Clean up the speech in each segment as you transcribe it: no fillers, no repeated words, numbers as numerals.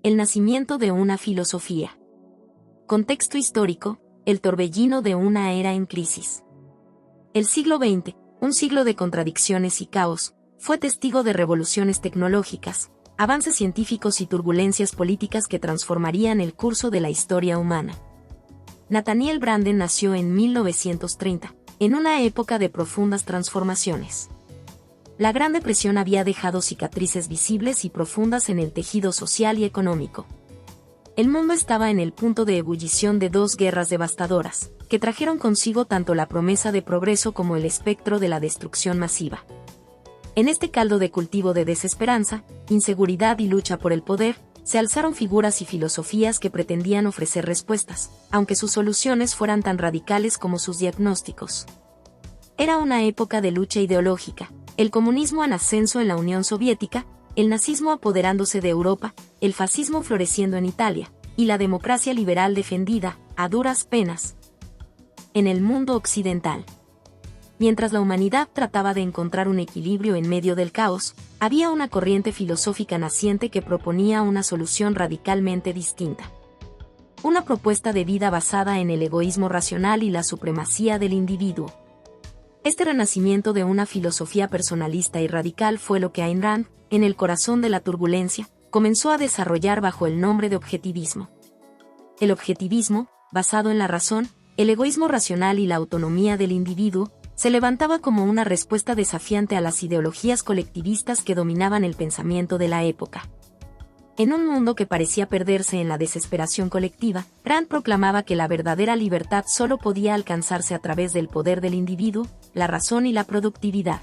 El nacimiento de una filosofía. Contexto histórico, el torbellino de una era en crisis. El siglo XX, un siglo de contradicciones y caos, fue testigo de revoluciones tecnológicas, avances científicos y turbulencias políticas que transformarían el curso de la historia humana. Nathaniel Branden nació en 1930, en una época de profundas transformaciones. La Gran Depresión había dejado cicatrices visibles y profundas en el tejido social y económico. El mundo estaba en el punto de ebullición de dos guerras devastadoras, que trajeron consigo tanto la promesa de progreso como el espectro de la destrucción masiva. En este caldo de cultivo de desesperanza, inseguridad y lucha por el poder, se alzaron figuras y filosofías que pretendían ofrecer respuestas, aunque sus soluciones fueran tan radicales como sus diagnósticos. Era una época de lucha ideológica, el comunismo en ascenso en la Unión Soviética, el nazismo apoderándose de Europa, el fascismo floreciendo en Italia, y la democracia liberal defendida, a duras penas, en el mundo occidental. Mientras la humanidad trataba de encontrar un equilibrio en medio del caos, había una corriente filosófica naciente que proponía una solución radicalmente distinta. Una propuesta de vida basada en el egoísmo racional y la supremacía del individuo. Este renacimiento de una filosofía personalista y radical fue lo que Ayn Rand, en el corazón de la turbulencia, comenzó a desarrollar bajo el nombre de objetivismo. El objetivismo, basado en la razón, el egoísmo racional y la autonomía del individuo, se levantaba como una respuesta desafiante a las ideologías colectivistas que dominaban el pensamiento de la época. En un mundo que parecía perderse en la desesperación colectiva, Rand proclamaba que la verdadera libertad solo podía alcanzarse a través del poder del individuo, la razón y la productividad.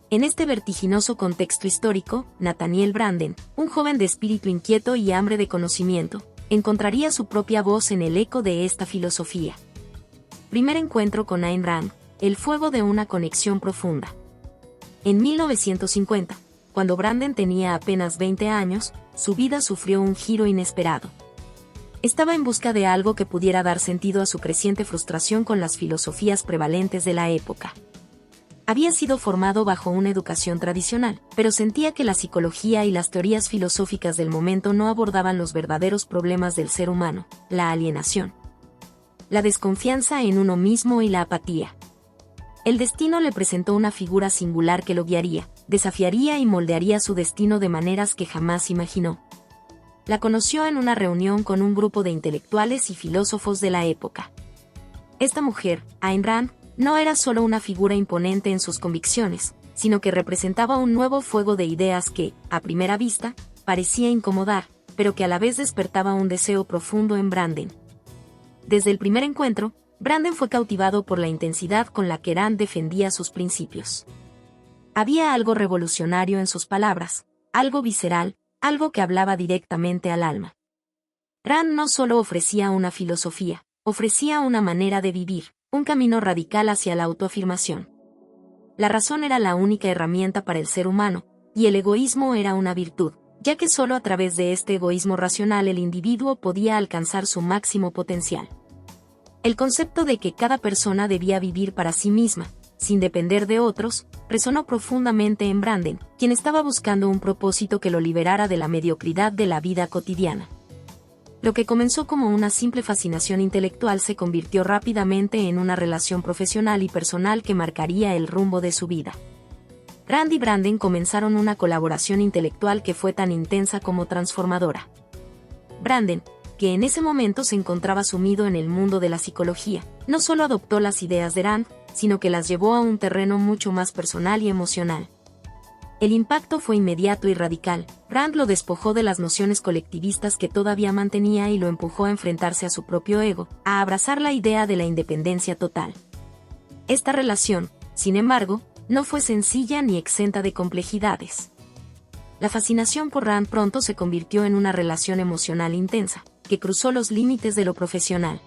En este vertiginoso contexto histórico, Nathaniel Branden, un joven de espíritu inquieto y hambre de conocimiento, encontraría su propia voz en el eco de esta filosofía. Primer encuentro con Ayn Rand, el fuego de una conexión profunda. En 1950, cuando Branden tenía apenas 20 años, su vida sufrió un giro inesperado. Estaba en busca de algo que pudiera dar sentido a su creciente frustración con las filosofías prevalentes de la época. Había sido formado bajo una educación tradicional, pero sentía que la psicología y las teorías filosóficas del momento no abordaban los verdaderos problemas del ser humano, la alienación, la desconfianza en uno mismo y la apatía. El destino le presentó una figura singular que lo guiaría, desafiaría y moldearía su destino de maneras que jamás imaginó. La conoció en una reunión con un grupo de intelectuales y filósofos de la época. Esta mujer, Ayn Rand, no era solo una figura imponente en sus convicciones, sino que representaba un nuevo fuego de ideas que, a primera vista, parecía incomodar, pero que a la vez despertaba un deseo profundo en Branden. Desde el primer encuentro, Branden fue cautivado por la intensidad con la que Rand defendía sus principios. Había algo revolucionario en sus palabras, algo visceral, algo que hablaba directamente al alma. Rand no solo ofrecía una filosofía, ofrecía una manera de vivir, un camino radical hacia la autoafirmación. La razón era la única herramienta para el ser humano, y el egoísmo era una virtud, ya que solo a través de este egoísmo racional el individuo podía alcanzar su máximo potencial. El concepto de que cada persona debía vivir para sí misma, sin depender de otros, resonó profundamente en Branden, quien estaba buscando un propósito que lo liberara de la mediocridad de la vida cotidiana. Lo que comenzó como una simple fascinación intelectual se convirtió rápidamente en una relación profesional y personal que marcaría el rumbo de su vida. Rand y Branden comenzaron una colaboración intelectual que fue tan intensa como transformadora. Branden, que en ese momento se encontraba sumido en el mundo de la psicología, no solo adoptó las ideas de Rand, sino que las llevó a un terreno mucho más personal y emocional. El impacto fue inmediato y radical. Rand lo despojó de las nociones colectivistas que todavía mantenía y lo empujó a enfrentarse a su propio ego, a abrazar la idea de la independencia total. Esta relación, sin embargo, no fue sencilla ni exenta de complejidades. La fascinación por Rand pronto se convirtió en una relación emocional intensa, que cruzó los límites de lo profesional.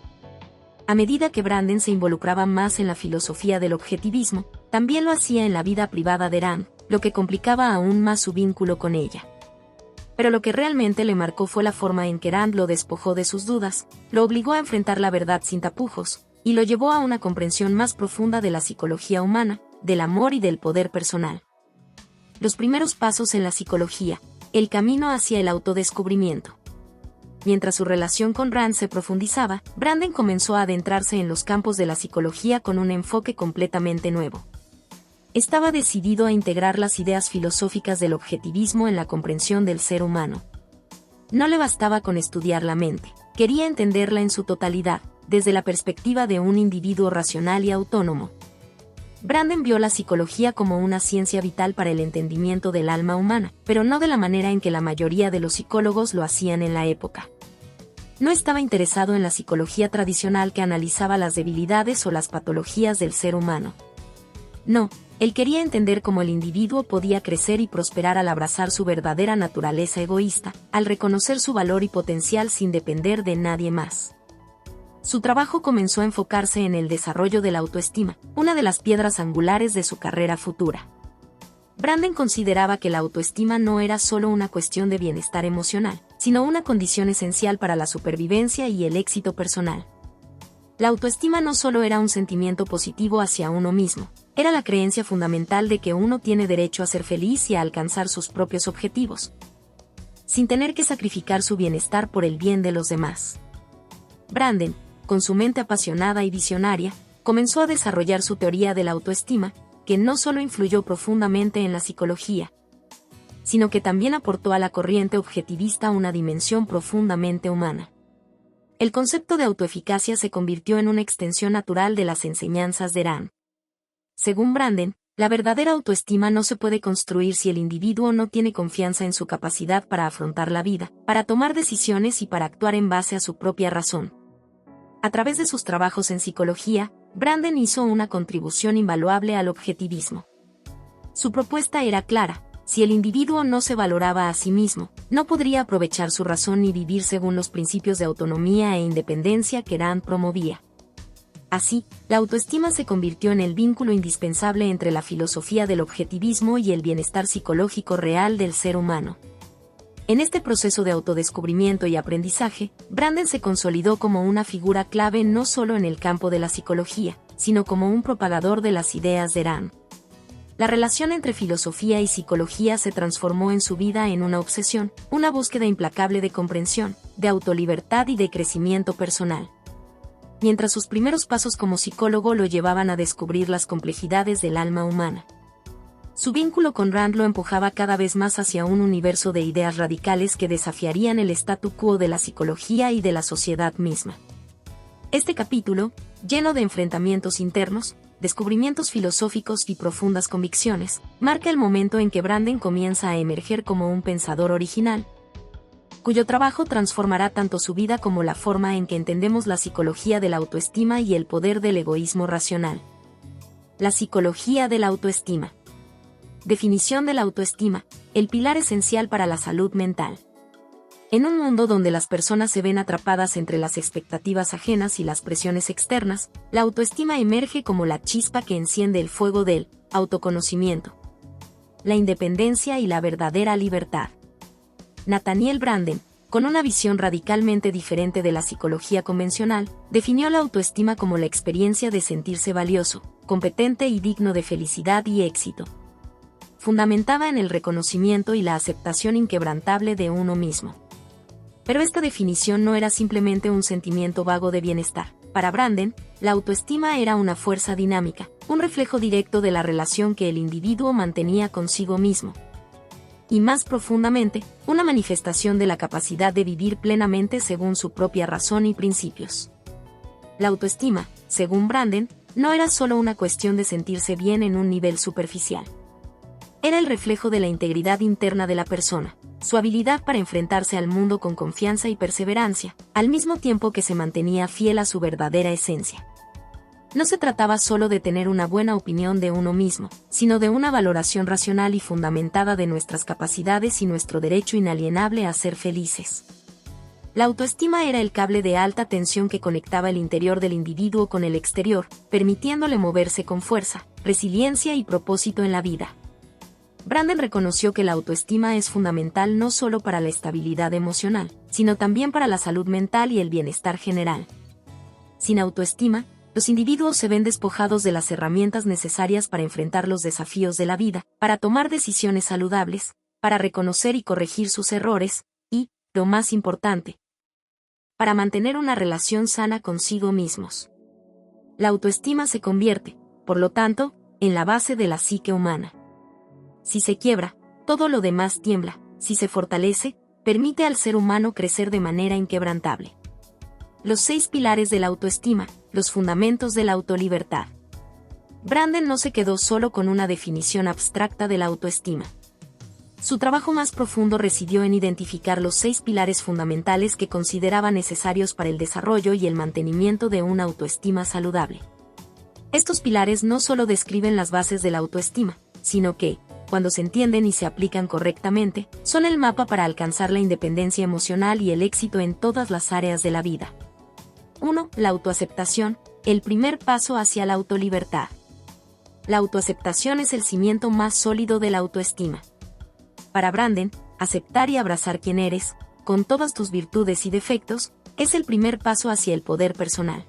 A medida que Branden se involucraba más en la filosofía del objetivismo, también lo hacía en la vida privada de Rand, lo que complicaba aún más su vínculo con ella. Pero lo que realmente le marcó fue la forma en que Rand lo despojó de sus dudas, lo obligó a enfrentar la verdad sin tapujos, y lo llevó a una comprensión más profunda de la psicología humana, del amor y del poder personal. Los primeros pasos en la psicología, el camino hacia el autodescubrimiento. Mientras su relación con Rand se profundizaba, Branden comenzó a adentrarse en los campos de la psicología con un enfoque completamente nuevo. Estaba decidido a integrar las ideas filosóficas del objetivismo en la comprensión del ser humano. No le bastaba con estudiar la mente, quería entenderla en su totalidad, desde la perspectiva de un individuo racional y autónomo. Branden vio la psicología como una ciencia vital para el entendimiento del alma humana, pero no de la manera en que la mayoría de los psicólogos lo hacían en la época. No estaba interesado en la psicología tradicional que analizaba las debilidades o las patologías del ser humano. No, él quería entender cómo el individuo podía crecer y prosperar al abrazar su verdadera naturaleza egoísta, al reconocer su valor y potencial sin depender de nadie más. Su trabajo comenzó a enfocarse en el desarrollo de la autoestima, una de las piedras angulares de su carrera futura. Branden consideraba que la autoestima no era solo una cuestión de bienestar emocional, sino una condición esencial para la supervivencia y el éxito personal. La autoestima no solo era un sentimiento positivo hacia uno mismo, era la creencia fundamental de que uno tiene derecho a ser feliz y a alcanzar sus propios objetivos, sin tener que sacrificar su bienestar por el bien de los demás. Branden, con su mente apasionada y visionaria, comenzó a desarrollar su teoría de la autoestima, que no solo influyó profundamente en la psicología, sino que también aportó a la corriente objetivista una dimensión profundamente humana. El concepto de autoeficacia se convirtió en una extensión natural de las enseñanzas de Rand. Según Branden, la verdadera autoestima no se puede construir si el individuo no tiene confianza en su capacidad para afrontar la vida, para tomar decisiones y para actuar en base a su propia razón. A través de sus trabajos en psicología, Branden hizo una contribución invaluable al objetivismo. Su propuesta era clara: si el individuo no se valoraba a sí mismo, no podría aprovechar su razón ni vivir según los principios de autonomía e independencia que Rand promovía. Así, la autoestima se convirtió en el vínculo indispensable entre la filosofía del objetivismo y el bienestar psicológico real del ser humano. En este proceso de autodescubrimiento y aprendizaje, Branden se consolidó como una figura clave no solo en el campo de la psicología, sino como un propagador de las ideas de Rand. La relación entre filosofía y psicología se transformó en su vida en una obsesión, una búsqueda implacable de comprensión, de autolibertad y de crecimiento personal. Mientras sus primeros pasos como psicólogo lo llevaban a descubrir las complejidades del alma humana, su vínculo con Rand lo empujaba cada vez más hacia un universo de ideas radicales que desafiarían el statu quo de la psicología y de la sociedad misma. Este capítulo, lleno de enfrentamientos internos, descubrimientos filosóficos y profundas convicciones, marca el momento en que Branden comienza a emerger como un pensador original, cuyo trabajo transformará tanto su vida como la forma en que entendemos la psicología de la autoestima y el poder del egoísmo racional. La psicología de la autoestima. Definición de la autoestima: el pilar esencial para la salud mental. En un mundo donde las personas se ven atrapadas entre las expectativas ajenas y las presiones externas, la autoestima emerge como la chispa que enciende el fuego del autoconocimiento, la independencia y la verdadera libertad. Nathaniel Branden, con una visión radicalmente diferente de la psicología convencional, definió la autoestima como la experiencia de sentirse valioso, competente y digno de felicidad y éxito, fundamentada en el reconocimiento y la aceptación inquebrantable de uno mismo. Pero esta definición no era simplemente un sentimiento vago de bienestar. Para Branden, la autoestima era una fuerza dinámica, un reflejo directo de la relación que el individuo mantenía consigo mismo. Y más profundamente, una manifestación de la capacidad de vivir plenamente según su propia razón y principios. La autoestima, según Branden, no era solo una cuestión de sentirse bien en un nivel superficial. Era el reflejo de la integridad interna de la persona, su habilidad para enfrentarse al mundo con confianza y perseverancia, al mismo tiempo que se mantenía fiel a su verdadera esencia. No se trataba solo de tener una buena opinión de uno mismo, sino de una valoración racional y fundamentada de nuestras capacidades y nuestro derecho inalienable a ser felices. La autoestima era el cable de alta tensión que conectaba el interior del individuo con el exterior, permitiéndole moverse con fuerza, resiliencia y propósito en la vida. Branden reconoció que la autoestima es fundamental no solo para la estabilidad emocional, sino también para la salud mental y el bienestar general. Sin autoestima, los individuos se ven despojados de las herramientas necesarias para enfrentar los desafíos de la vida, para tomar decisiones saludables, para reconocer y corregir sus errores, y, lo más importante, para mantener una relación sana consigo mismos. La autoestima se convierte, por lo tanto, en la base de la psique humana. Si se quiebra, todo lo demás tiembla; si se fortalece, permite al ser humano crecer de manera inquebrantable. Los 6 pilares de la autoestima, los fundamentos de la autolibertad. Branden no se quedó solo con una definición abstracta de la autoestima. Su trabajo más profundo residió en identificar los 6 pilares fundamentales que consideraba necesarios para el desarrollo y el mantenimiento de una autoestima saludable. Estos pilares no solo describen las bases de la autoestima, sino que, cuando se entienden y se aplican correctamente, son el mapa para alcanzar la independencia emocional y el éxito en todas las áreas de la vida. 1. La autoaceptación, el primer paso hacia la autolibertad. La autoaceptación es el cimiento más sólido de la autoestima. Para Branden, aceptar y abrazar quién eres, con todas tus virtudes y defectos, es el primer paso hacia el poder personal.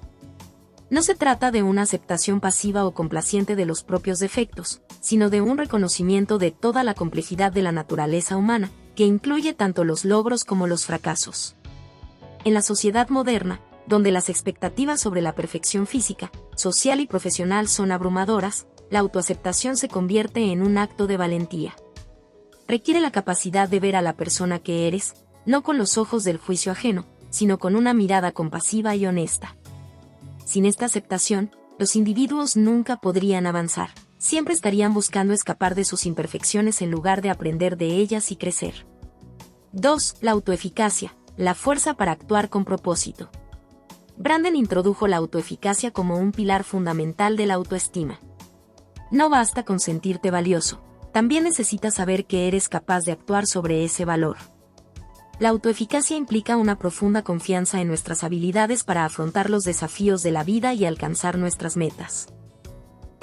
No se trata de una aceptación pasiva o complaciente de los propios defectos, sino de un reconocimiento de toda la complejidad de la naturaleza humana, que incluye tanto los logros como los fracasos. En la sociedad moderna, donde las expectativas sobre la perfección física, social y profesional son abrumadoras, la autoaceptación se convierte en un acto de valentía. Requiere la capacidad de ver a la persona que eres, no con los ojos del juicio ajeno, sino con una mirada compasiva y honesta. Sin esta aceptación, los individuos nunca podrían avanzar, siempre estarían buscando escapar de sus imperfecciones en lugar de aprender de ellas y crecer. 2. La autoeficacia, la fuerza para actuar con propósito. Branden introdujo la autoeficacia como un pilar fundamental de la autoestima. No basta con sentirte valioso, también necesitas saber que eres capaz de actuar sobre ese valor. La autoeficacia implica una profunda confianza en nuestras habilidades para afrontar los desafíos de la vida y alcanzar nuestras metas.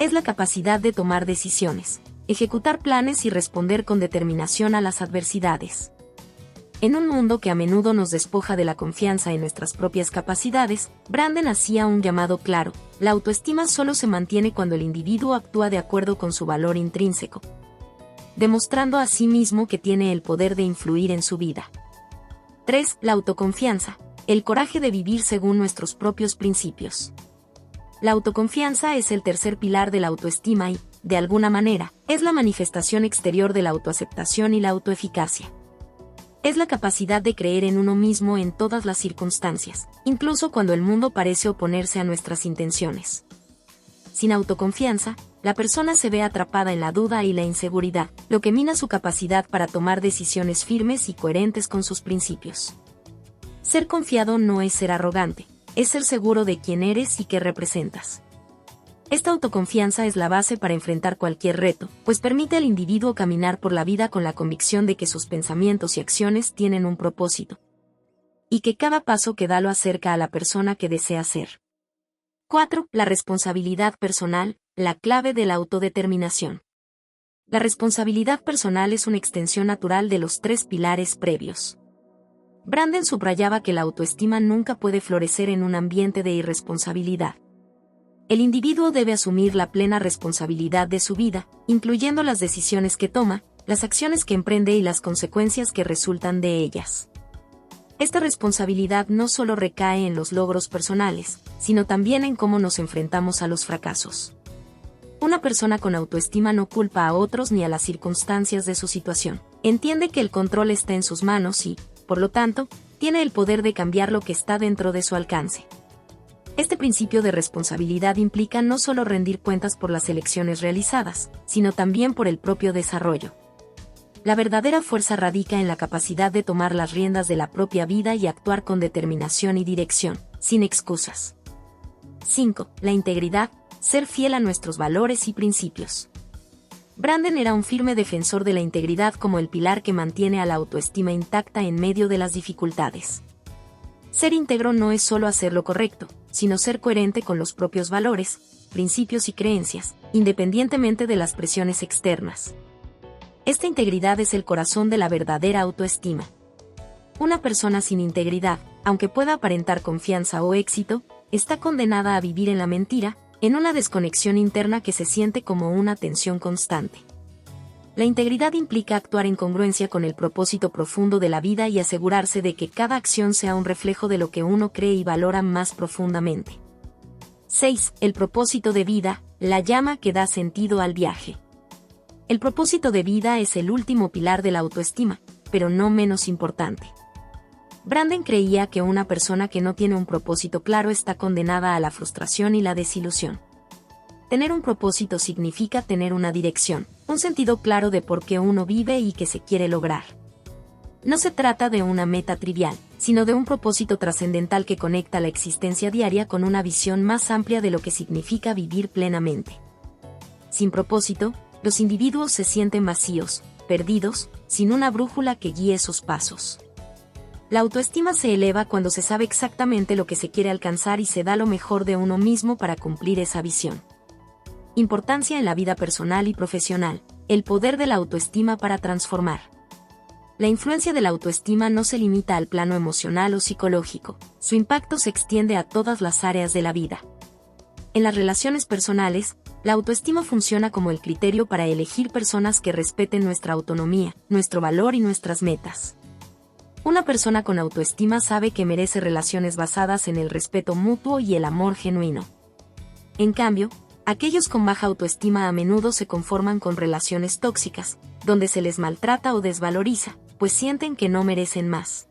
Es la capacidad de tomar decisiones, ejecutar planes y responder con determinación a las adversidades. En un mundo que a menudo nos despoja de la confianza en nuestras propias capacidades, Branden hacía un llamado claro: la autoestima solo se mantiene cuando el individuo actúa de acuerdo con su valor intrínseco, demostrando a sí mismo que tiene el poder de influir en su vida. 3. La autoconfianza, el coraje de vivir según nuestros propios principios. La autoconfianza es el tercer pilar de la autoestima y, de alguna manera, es la manifestación exterior de la autoaceptación y la autoeficacia. Es la capacidad de creer en uno mismo en todas las circunstancias, incluso cuando el mundo parece oponerse a nuestras intenciones. Sin autoconfianza, la persona se ve atrapada en la duda y la inseguridad, lo que mina su capacidad para tomar decisiones firmes y coherentes con sus principios. Ser confiado no es ser arrogante, es ser seguro de quién eres y qué representas. Esta autoconfianza es la base para enfrentar cualquier reto, pues permite al individuo caminar por la vida con la convicción de que sus pensamientos y acciones tienen un propósito, y que cada paso que da lo acerca a la persona que desea ser. 4. La responsabilidad personal, la clave de la autodeterminación. La responsabilidad personal es una extensión natural de los 3 pilares previos. Branden subrayaba que la autoestima nunca puede florecer en un ambiente de irresponsabilidad. El individuo debe asumir la plena responsabilidad de su vida, incluyendo las decisiones que toma, las acciones que emprende y las consecuencias que resultan de ellas. Esta responsabilidad no solo recae en los logros personales, sino también en cómo nos enfrentamos a los fracasos. Una persona con autoestima no culpa a otros ni a las circunstancias de su situación. Entiende que el control está en sus manos y, por lo tanto, tiene el poder de cambiar lo que está dentro de su alcance. Este principio de responsabilidad implica no solo rendir cuentas por las elecciones realizadas, sino también por el propio desarrollo. La verdadera fuerza radica en la capacidad de tomar las riendas de la propia vida y actuar con determinación y dirección, sin excusas. 5. La integridad, ser fiel a nuestros valores y principios. Branden era un firme defensor de la integridad como el pilar que mantiene a la autoestima intacta en medio de las dificultades. Ser íntegro no es solo hacer lo correcto, sino ser coherente con los propios valores, principios y creencias, independientemente de las presiones externas. Esta integridad es el corazón de la verdadera autoestima. Una persona sin integridad, aunque pueda aparentar confianza o éxito, está condenada a vivir en la mentira, en una desconexión interna que se siente como una tensión constante. La integridad implica actuar en congruencia con el propósito profundo de la vida y asegurarse de que cada acción sea un reflejo de lo que uno cree y valora más profundamente. 6. El propósito de vida, la llama que da sentido al viaje. El propósito de vida es el último pilar de la autoestima, pero no menos importante. Branden creía que una persona que no tiene un propósito claro está condenada a la frustración y la desilusión. Tener un propósito significa tener una dirección, un sentido claro de por qué uno vive y qué se quiere lograr. No se trata de una meta trivial, sino de un propósito trascendental que conecta la existencia diaria con una visión más amplia de lo que significa vivir plenamente. Sin propósito, los individuos se sienten vacíos, perdidos, sin una brújula que guíe sus pasos. La autoestima se eleva cuando se sabe exactamente lo que se quiere alcanzar y se da lo mejor de uno mismo para cumplir esa visión. Importancia en la vida personal y profesional, el poder de la autoestima para transformar. La influencia de la autoestima no se limita al plano emocional o psicológico, su impacto se extiende a todas las áreas de la vida. En las relaciones personales, la autoestima funciona como el criterio para elegir personas que respeten nuestra autonomía, nuestro valor y nuestras metas. Una persona con autoestima sabe que merece relaciones basadas en el respeto mutuo y el amor genuino. En cambio, aquellos con baja autoestima a menudo se conforman con relaciones tóxicas, donde se les maltrata o desvaloriza, pues sienten que no merecen más.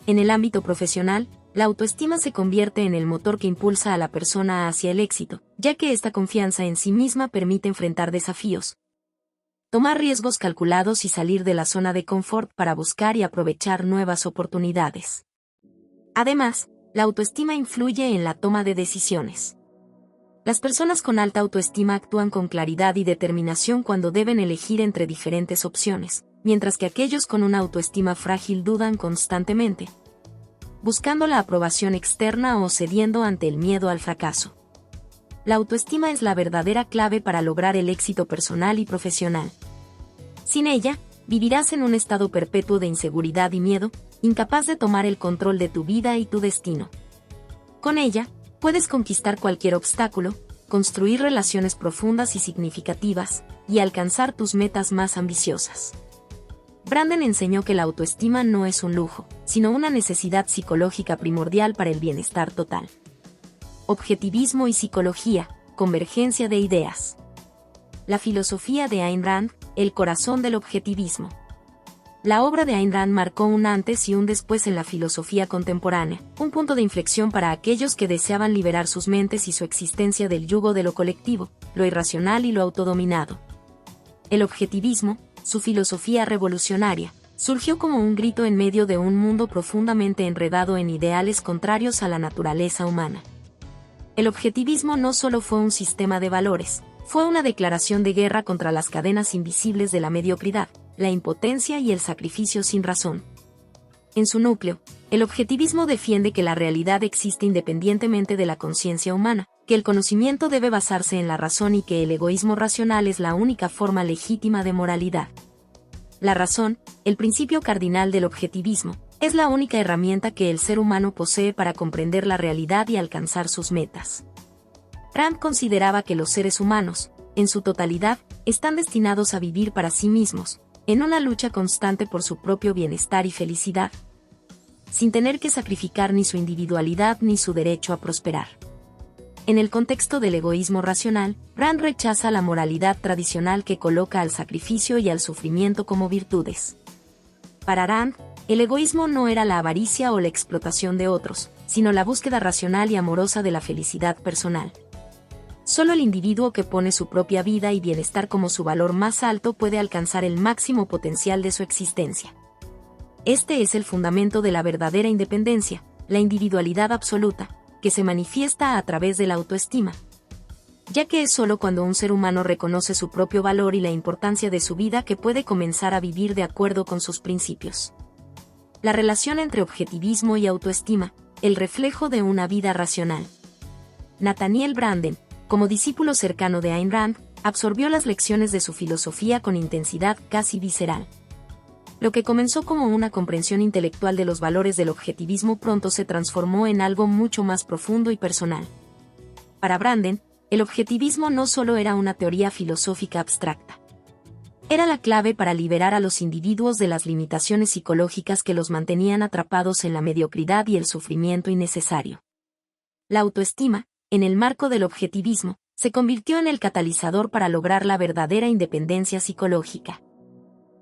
En el ámbito profesional, la autoestima se convierte en el motor que impulsa a la persona hacia el éxito, ya que esta confianza en sí misma permite enfrentar desafíos, tomar riesgos calculados y salir de la zona de confort para buscar y aprovechar nuevas oportunidades. Además, la autoestima influye en la toma de decisiones. Las personas con alta autoestima actúan con claridad y determinación cuando deben elegir entre diferentes opciones, mientras que aquellos con una autoestima frágil dudan constantemente, buscando la aprobación externa o cediendo ante el miedo al fracaso. La autoestima es la verdadera clave para lograr el éxito personal y profesional. Sin ella, vivirás en un estado perpetuo de inseguridad y miedo, incapaz de tomar el control de tu vida y tu destino. Con ella, puedes conquistar cualquier obstáculo, construir relaciones profundas y significativas, y alcanzar tus metas más ambiciosas. Branden enseñó que la autoestima no es un lujo, sino una necesidad psicológica primordial para el bienestar total. Objetivismo y psicología, convergencia de ideas. La filosofía de Ayn Rand, el corazón del objetivismo. La obra de Ayn Rand marcó un antes y un después en la filosofía contemporánea, un punto de inflexión para aquellos que deseaban liberar sus mentes y su existencia del yugo de lo colectivo, lo irracional y lo autodominado. El objetivismo, su filosofía revolucionaria, surgió como un grito en medio de un mundo profundamente enredado en ideales contrarios a la naturaleza humana. El objetivismo no solo fue un sistema de valores, fue una declaración de guerra contra las cadenas invisibles de la mediocridad, la impotencia y el sacrificio sin razón. En su núcleo, el objetivismo defiende que la realidad existe independientemente de la conciencia humana, que el conocimiento debe basarse en la razón y que el egoísmo racional es la única forma legítima de moralidad. La razón, el principio cardinal del objetivismo, es la única herramienta que el ser humano posee para comprender la realidad y alcanzar sus metas. Rand consideraba que los seres humanos, en su totalidad, están destinados a vivir para sí mismos, en una lucha constante por su propio bienestar y felicidad, sin tener que sacrificar ni su individualidad ni su derecho a prosperar. En el contexto del egoísmo racional, Rand rechaza la moralidad tradicional que coloca al sacrificio y al sufrimiento como virtudes. Para Rand, el egoísmo no era la avaricia o la explotación de otros, sino la búsqueda racional y amorosa de la felicidad personal. Solo el individuo que pone su propia vida y bienestar como su valor más alto puede alcanzar el máximo potencial de su existencia. Este es el fundamento de la verdadera independencia, la individualidad absoluta, que se manifiesta a través de la autoestima, ya que es solo cuando un ser humano reconoce su propio valor y la importancia de su vida que puede comenzar a vivir de acuerdo con sus principios. La relación entre objetivismo y autoestima, el reflejo de una vida racional. Nathaniel Branden, como discípulo cercano de Ayn Rand, absorbió las lecciones de su filosofía con intensidad casi visceral. Lo que comenzó como una comprensión intelectual de los valores del objetivismo pronto se transformó en algo mucho más profundo y personal. Para Branden, el objetivismo no solo era una teoría filosófica abstracta. Era la clave para liberar a los individuos de las limitaciones psicológicas que los mantenían atrapados en la mediocridad y el sufrimiento innecesario. La autoestima, en el marco del objetivismo, se convirtió en el catalizador para lograr la verdadera independencia psicológica.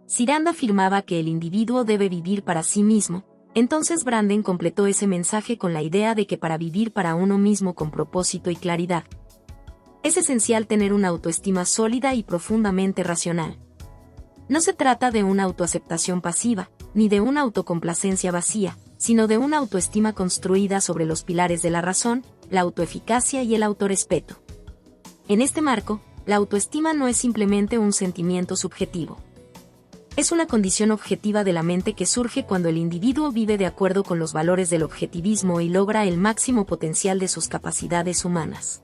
Si Rand afirmaba que el individuo debe vivir para sí mismo, entonces Branden completó ese mensaje con la idea de que para vivir para uno mismo con propósito y claridad, es esencial tener una autoestima sólida y profundamente racional. No se trata de una autoaceptación pasiva, ni de una autocomplacencia vacía, sino de una autoestima construida sobre los pilares de la razón, la autoeficacia y el autorrespeto. En este marco, la autoestima no es simplemente un sentimiento subjetivo. Es una condición objetiva de la mente que surge cuando el individuo vive de acuerdo con los valores del objetivismo y logra el máximo potencial de sus capacidades humanas.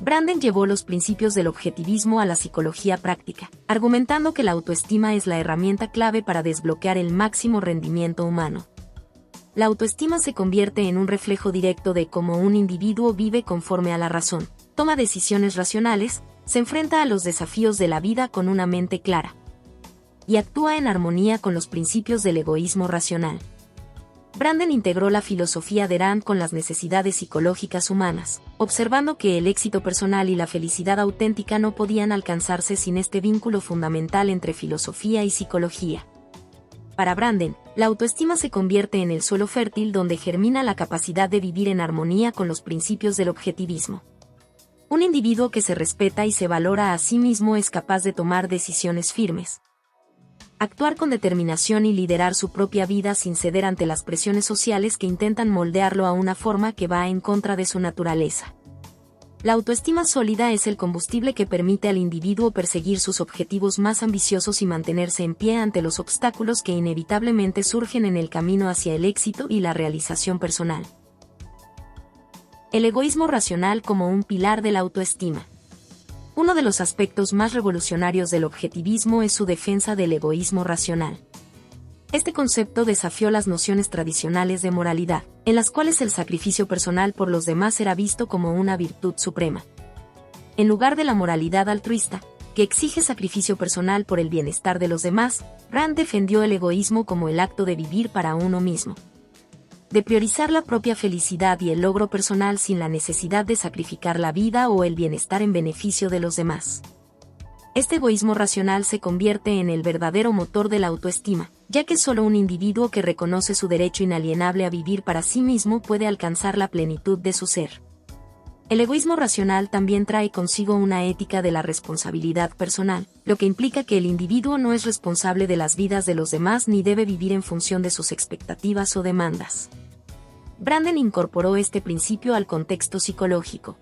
Branden llevó los principios del objetivismo a la psicología práctica, argumentando que la autoestima es la herramienta clave para desbloquear el máximo rendimiento humano. La autoestima se convierte en un reflejo directo de cómo un individuo vive conforme a la razón, toma decisiones racionales, se enfrenta a los desafíos de la vida con una mente clara y actúa en armonía con los principios del egoísmo racional. Branden integró la filosofía de Rand con las necesidades psicológicas humanas, observando que el éxito personal y la felicidad auténtica no podían alcanzarse sin este vínculo fundamental entre filosofía y psicología. Para Branden, la autoestima se convierte en el suelo fértil donde germina la capacidad de vivir en armonía con los principios del objetivismo. Un individuo que se respeta y se valora a sí mismo es capaz de tomar decisiones firmes, actuar con determinación y liderar su propia vida sin ceder ante las presiones sociales que intentan moldearlo a una forma que va en contra de su naturaleza. La autoestima sólida es el combustible que permite al individuo perseguir sus objetivos más ambiciosos y mantenerse en pie ante los obstáculos que inevitablemente surgen en el camino hacia el éxito y la realización personal. El egoísmo racional como un pilar de la autoestima. Uno de los aspectos más revolucionarios del objetivismo es su defensa del egoísmo racional. Este concepto desafió las nociones tradicionales de moralidad, en las cuales el sacrificio personal por los demás era visto como una virtud suprema. En lugar de la moralidad altruista, que exige sacrificio personal por el bienestar de los demás, Rand defendió el egoísmo como el acto de vivir para uno mismo, de priorizar la propia felicidad y el logro personal sin la necesidad de sacrificar la vida o el bienestar en beneficio de los demás. Este egoísmo racional se convierte en el verdadero motor de la autoestima, ya que solo un individuo que reconoce su derecho inalienable a vivir para sí mismo puede alcanzar la plenitud de su ser. El egoísmo racional también trae consigo una ética de la responsabilidad personal, lo que implica que el individuo no es responsable de las vidas de los demás ni debe vivir en función de sus expectativas o demandas. Branden incorporó este principio al contexto psicológico,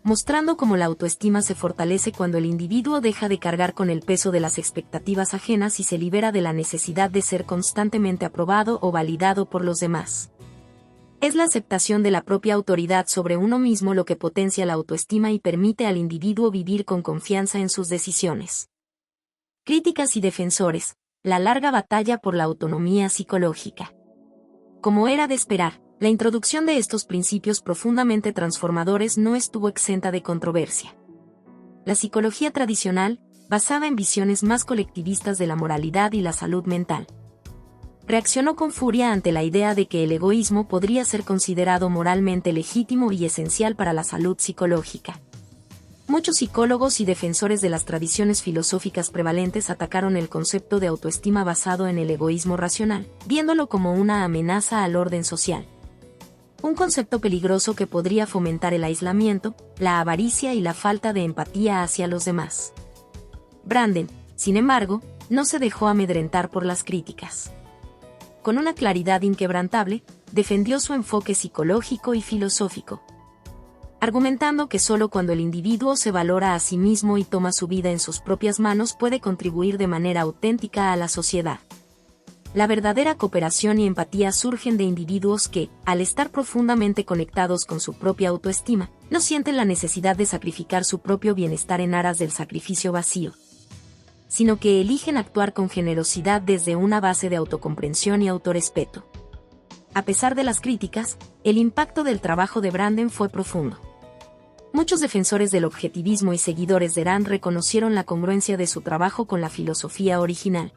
mostrando cómo la autoestima se fortalece cuando el individuo deja de cargar con el peso de las expectativas ajenas y se libera de la necesidad de ser constantemente aprobado o validado por los demás. Es la aceptación de la propia autoridad sobre uno mismo lo que potencia la autoestima y permite al individuo vivir con confianza en sus decisiones. Críticas y defensores, la larga batalla por la autonomía psicológica. Como era de esperar, la introducción de estos principios profundamente transformadores no estuvo exenta de controversia. La psicología tradicional, basada en visiones más colectivistas de la moralidad y la salud mental, reaccionó con furia ante la idea de que el egoísmo podría ser considerado moralmente legítimo y esencial para la salud psicológica. Muchos psicólogos y defensores de las tradiciones filosóficas prevalentes atacaron el concepto de autoestima basado en el egoísmo racional, viéndolo como una amenaza al orden social. Un concepto peligroso que podría fomentar el aislamiento, la avaricia y la falta de empatía hacia los demás. Branden, sin embargo, no se dejó amedrentar por las críticas. Con una claridad inquebrantable, defendió su enfoque psicológico y filosófico, argumentando que solo cuando el individuo se valora a sí mismo y toma su vida en sus propias manos puede contribuir de manera auténtica a la sociedad. La verdadera cooperación y empatía surgen de individuos que, al estar profundamente conectados con su propia autoestima, no sienten la necesidad de sacrificar su propio bienestar en aras del sacrificio vacío, sino que eligen actuar con generosidad desde una base de autocomprensión y autorrespeto. A pesar de las críticas, el impacto del trabajo de Branden fue profundo. Muchos defensores del objetivismo y seguidores de Rand reconocieron la congruencia de su trabajo con la filosofía original.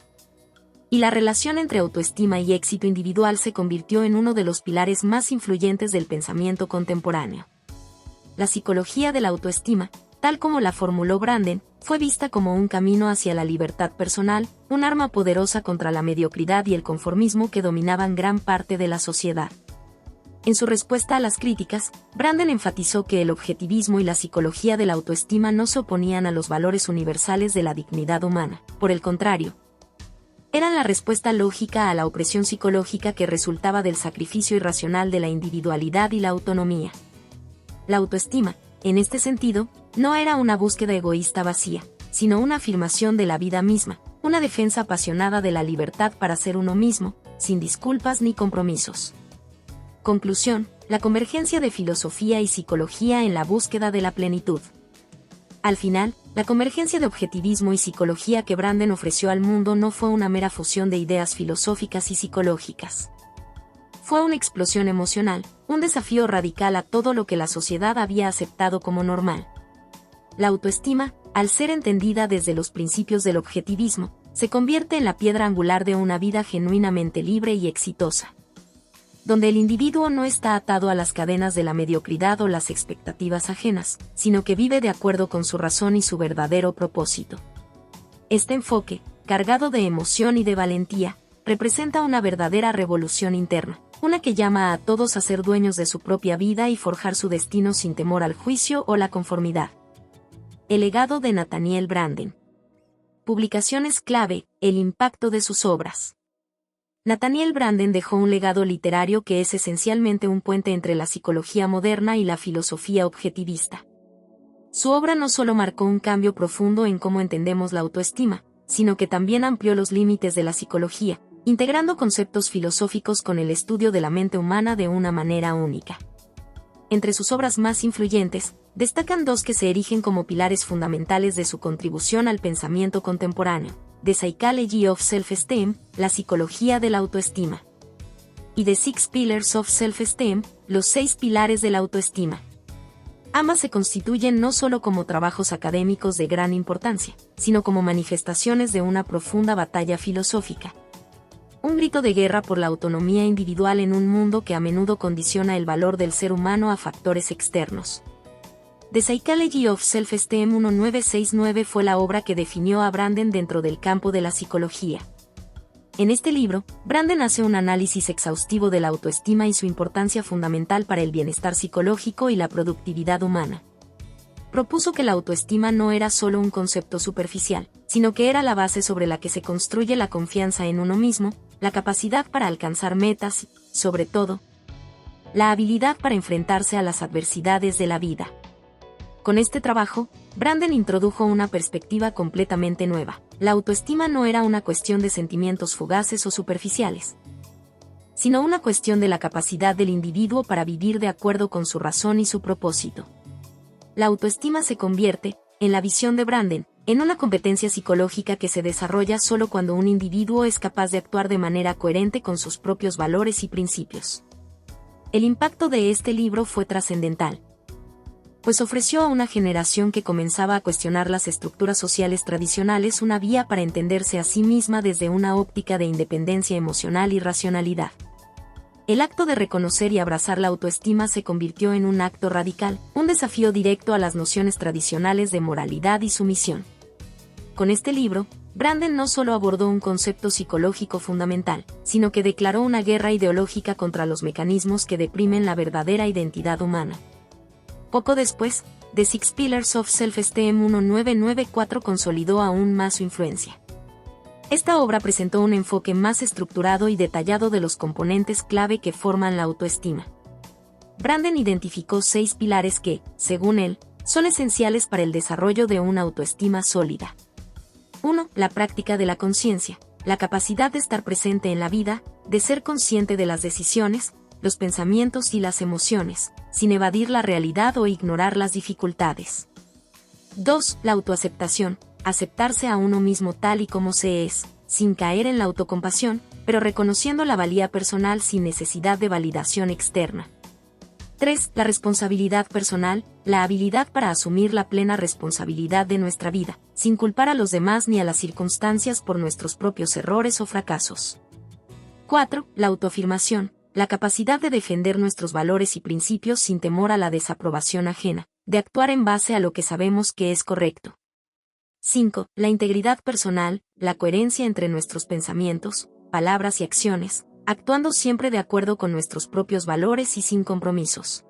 Y la relación entre autoestima y éxito individual se convirtió en uno de los pilares más influyentes del pensamiento contemporáneo. La psicología de la autoestima, tal como la formuló Branden, fue vista como un camino hacia la libertad personal, un arma poderosa contra la mediocridad y el conformismo que dominaban gran parte de la sociedad. En su respuesta a las críticas, Branden enfatizó que el objetivismo y la psicología de la autoestima no se oponían a los valores universales de la dignidad humana. Por el contrario, eran la respuesta lógica a la opresión psicológica que resultaba del sacrificio irracional de la individualidad y la autonomía. La autoestima, en este sentido, no era una búsqueda egoísta vacía, sino una afirmación de la vida misma, una defensa apasionada de la libertad para ser uno mismo, sin disculpas ni compromisos. Conclusión: la convergencia de filosofía y psicología en la búsqueda de la plenitud. Al final, la convergencia de objetivismo y psicología que Branden ofreció al mundo no fue una mera fusión de ideas filosóficas y psicológicas. Fue una explosión emocional, un desafío radical a todo lo que la sociedad había aceptado como normal. La autoestima, al ser entendida desde los principios del objetivismo, se convierte en la piedra angular de una vida genuinamente libre y exitosa, donde el individuo no está atado a las cadenas de la mediocridad o las expectativas ajenas, sino que vive de acuerdo con su razón y su verdadero propósito. Este enfoque, cargado de emoción y de valentía, representa una verdadera revolución interna, una que llama a todos a ser dueños de su propia vida y forjar su destino sin temor al juicio o la conformidad. El legado de Nathaniel Branden. Publicaciones clave: el impacto de sus obras. Nathaniel Branden dejó un legado literario que es esencialmente un puente entre la psicología moderna y la filosofía objetivista. Su obra no solo marcó un cambio profundo en cómo entendemos la autoestima, sino que también amplió los límites de la psicología, integrando conceptos filosóficos con el estudio de la mente humana de una manera única. Entre sus obras más influyentes, destacan dos que se erigen como pilares fundamentales de su contribución al pensamiento contemporáneo: The Psychology of Self-Esteem, la psicología de la autoestima, y The Six Pillars of Self-Esteem, los 6 pilares de la autoestima. Ambas se constituyen no solo como trabajos académicos de gran importancia, sino como manifestaciones de una profunda batalla filosófica. Un grito de guerra por la autonomía individual en un mundo que a menudo condiciona el valor del ser humano a factores externos. The Psychology of Self-Esteem 1969 fue la obra que definió a Branden dentro del campo de la psicología. En este libro, Branden hace un análisis exhaustivo de la autoestima y su importancia fundamental para el bienestar psicológico y la productividad humana. Propuso que la autoestima no era solo un concepto superficial, sino que era la base sobre la que se construye la confianza en uno mismo, la capacidad para alcanzar metas y, sobre todo, la habilidad para enfrentarse a las adversidades de la vida. Con este trabajo, Branden introdujo una perspectiva completamente nueva. La autoestima no era una cuestión de sentimientos fugaces o superficiales, sino una cuestión de la capacidad del individuo para vivir de acuerdo con su razón y su propósito. La autoestima se convierte, en la visión de Branden, en una competencia psicológica que se desarrolla solo cuando un individuo es capaz de actuar de manera coherente con sus propios valores y principios. El impacto de este libro fue trascendental, pues ofreció a una generación que comenzaba a cuestionar las estructuras sociales tradicionales una vía para entenderse a sí misma desde una óptica de independencia emocional y racionalidad. El acto de reconocer y abrazar la autoestima se convirtió en un acto radical, un desafío directo a las nociones tradicionales de moralidad y sumisión. Con este libro, Branden no solo abordó un concepto psicológico fundamental, sino que declaró una guerra ideológica contra los mecanismos que deprimen la verdadera identidad humana. Poco después, The Six Pillars of Self-Esteem 1994 consolidó aún más su influencia. Esta obra presentó un enfoque más estructurado y detallado de los componentes clave que forman la autoestima. Branden identificó 6 pilares que, según él, son esenciales para el desarrollo de una autoestima sólida. 1. La práctica de la conciencia, la capacidad de estar presente en la vida, de ser consciente de las decisiones, los pensamientos y las emociones, sin evadir la realidad o ignorar las dificultades. 2. La autoaceptación, aceptarse a uno mismo tal y como se es, sin caer en la autocompasión, pero reconociendo la valía personal sin necesidad de validación externa. 3. La responsabilidad personal, la habilidad para asumir la plena responsabilidad de nuestra vida, sin culpar a los demás ni a las circunstancias por nuestros propios errores o fracasos. 4. La autoafirmación, la capacidad de defender nuestros valores y principios sin temor a la desaprobación ajena, de actuar en base a lo que sabemos que es correcto. 5. La integridad personal, la coherencia entre nuestros pensamientos, palabras y acciones, actuando siempre de acuerdo con nuestros propios valores y sin compromisos.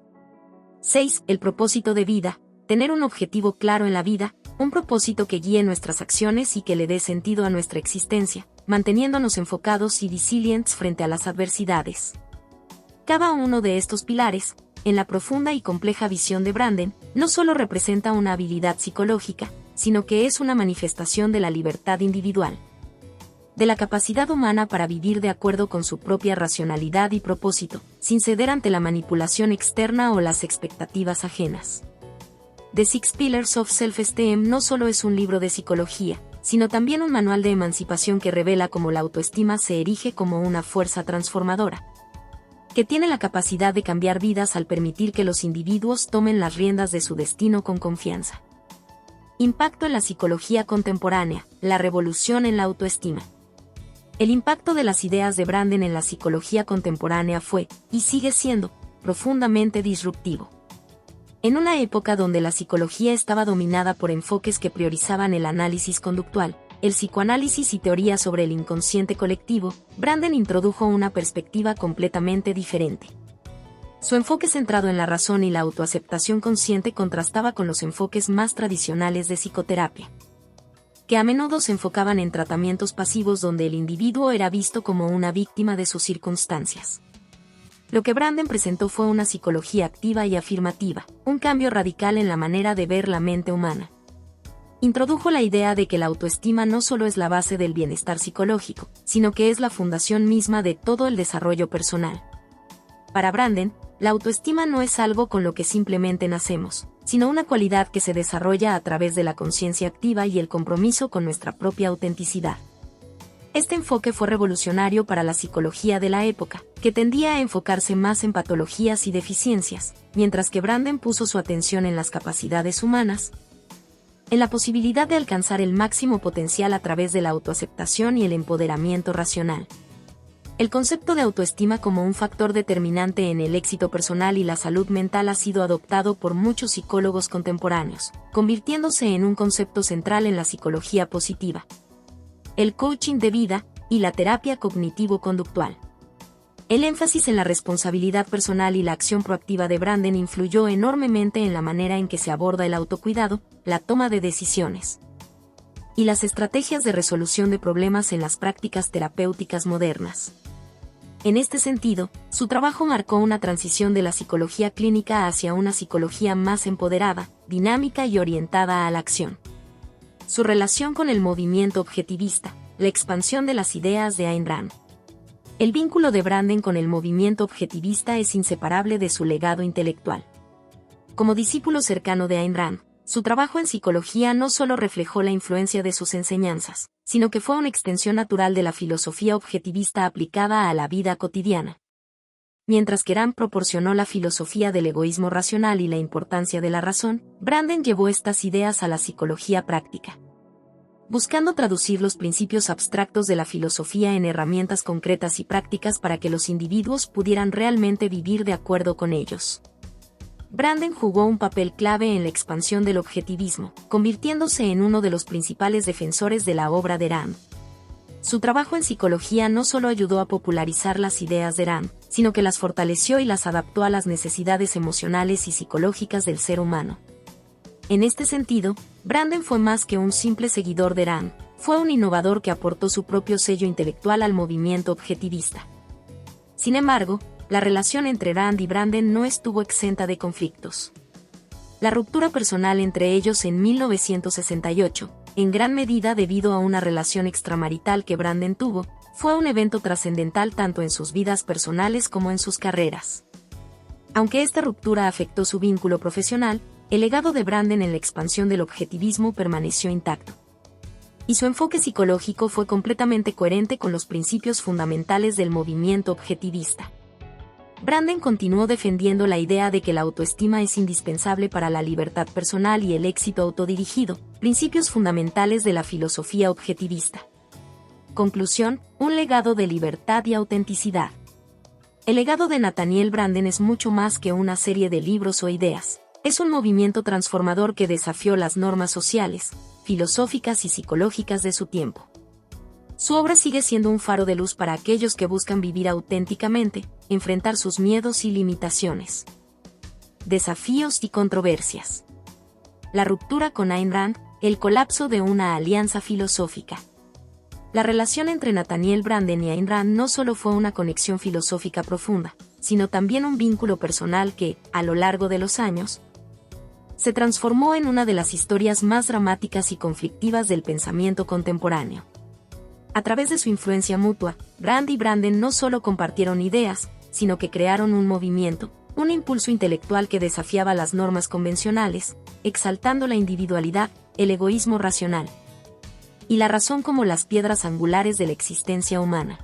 6. El propósito de vida, tener un objetivo claro en la vida, un propósito que guíe nuestras acciones y que le dé sentido a nuestra existencia, manteniéndonos enfocados y resilientes frente a las adversidades. Cada uno de estos pilares, en la profunda y compleja visión de Branden, no solo representa una habilidad psicológica, sino que es una manifestación de la libertad individual, de la capacidad humana para vivir de acuerdo con su propia racionalidad y propósito, sin ceder ante la manipulación externa o las expectativas ajenas. The Six Pillars of Self-Esteem no solo es un libro de psicología, sino también un manual de emancipación que revela cómo la autoestima se erige como una fuerza transformadora, que tiene la capacidad de cambiar vidas al permitir que los individuos tomen las riendas de su destino con confianza. Impacto en la psicología contemporánea, la revolución en la autoestima. El impacto de las ideas de Branden en la psicología contemporánea fue, y sigue siendo, profundamente disruptivo. En una época donde la psicología estaba dominada por enfoques que priorizaban el análisis conductual, el psicoanálisis y teorías sobre el inconsciente colectivo, Branden introdujo una perspectiva completamente diferente. Su enfoque centrado en la razón y la autoaceptación consciente contrastaba con los enfoques más tradicionales de psicoterapia, que a menudo se enfocaban en tratamientos pasivos donde el individuo era visto como una víctima de sus circunstancias. Lo que Branden presentó fue una psicología activa y afirmativa, un cambio radical en la manera de ver la mente humana. Introdujo la idea de que la autoestima no solo es la base del bienestar psicológico, sino que es la fundación misma de todo el desarrollo personal. Para Branden, la autoestima no es algo con lo que simplemente nacemos, sino una cualidad que se desarrolla a través de la conciencia activa y el compromiso con nuestra propia autenticidad. Este enfoque fue revolucionario para la psicología de la época, que tendía a enfocarse más en patologías y deficiencias, mientras que Branden puso su atención en las capacidades humanas, en la posibilidad de alcanzar el máximo potencial a través de la autoaceptación y el empoderamiento racional. El concepto de autoestima como un factor determinante en el éxito personal y la salud mental ha sido adoptado por muchos psicólogos contemporáneos, convirtiéndose en un concepto central en la psicología positiva, el coaching de vida y la terapia cognitivo-conductual. El énfasis en la responsabilidad personal y la acción proactiva de Branden influyó enormemente en la manera en que se aborda el autocuidado, la toma de decisiones y las estrategias de resolución de problemas en las prácticas terapéuticas modernas. En este sentido, su trabajo marcó una transición de la psicología clínica hacia una psicología más empoderada, dinámica y orientada a la acción. Su relación con el movimiento objetivista, la expansión de las ideas de Ayn Rand. El vínculo de Branden con el movimiento objetivista es inseparable de su legado intelectual. Como discípulo cercano de Ayn Rand, su trabajo en psicología no solo reflejó la influencia de sus enseñanzas, sino que fue una extensión natural de la filosofía objetivista aplicada a la vida cotidiana. Mientras que Rand proporcionó la filosofía del egoísmo racional y la importancia de la razón, Branden llevó estas ideas a la psicología práctica, buscando traducir los principios abstractos de la filosofía en herramientas concretas y prácticas para que los individuos pudieran realmente vivir de acuerdo con ellos. Branden jugó un papel clave en la expansión del objetivismo, convirtiéndose en uno de los principales defensores de la obra de Rand. Su trabajo en psicología no solo ayudó a popularizar las ideas de Rand, sino que las fortaleció y las adaptó a las necesidades emocionales y psicológicas del ser humano. En este sentido, Branden fue más que un simple seguidor de Rand, fue un innovador que aportó su propio sello intelectual al movimiento objetivista. Sin embargo, la relación entre Rand y Branden no estuvo exenta de conflictos. La ruptura personal entre ellos en 1968, en gran medida debido a una relación extramarital que Branden tuvo, fue un evento trascendental tanto en sus vidas personales como en sus carreras. Aunque esta ruptura afectó su vínculo profesional, el legado de Branden en la expansión del objetivismo permaneció intacto. Y su enfoque psicológico fue completamente coherente con los principios fundamentales del movimiento objetivista. Branden continuó defendiendo la idea de que la autoestima es indispensable para la libertad personal y el éxito autodirigido, principios fundamentales de la filosofía objetivista. Conclusión: un legado de libertad y autenticidad. El legado de Nathaniel Branden es mucho más que una serie de libros o ideas. Es un movimiento transformador que desafió las normas sociales, filosóficas y psicológicas de su tiempo. Su obra sigue siendo un faro de luz para aquellos que buscan vivir auténticamente, enfrentar sus miedos y limitaciones. Desafíos y controversias. La ruptura con Ayn Rand, el colapso de una alianza filosófica. La relación entre Nathaniel Branden y Ayn Rand no solo fue una conexión filosófica profunda, sino también un vínculo personal que, a lo largo de los años, se transformó en una de las historias más dramáticas y conflictivas del pensamiento contemporáneo. A través de su influencia mutua, Rand y Branden no solo compartieron ideas, sino que crearon un movimiento, un impulso intelectual que desafiaba las normas convencionales, exaltando la individualidad, el egoísmo racional y la razón como las piedras angulares de la existencia humana.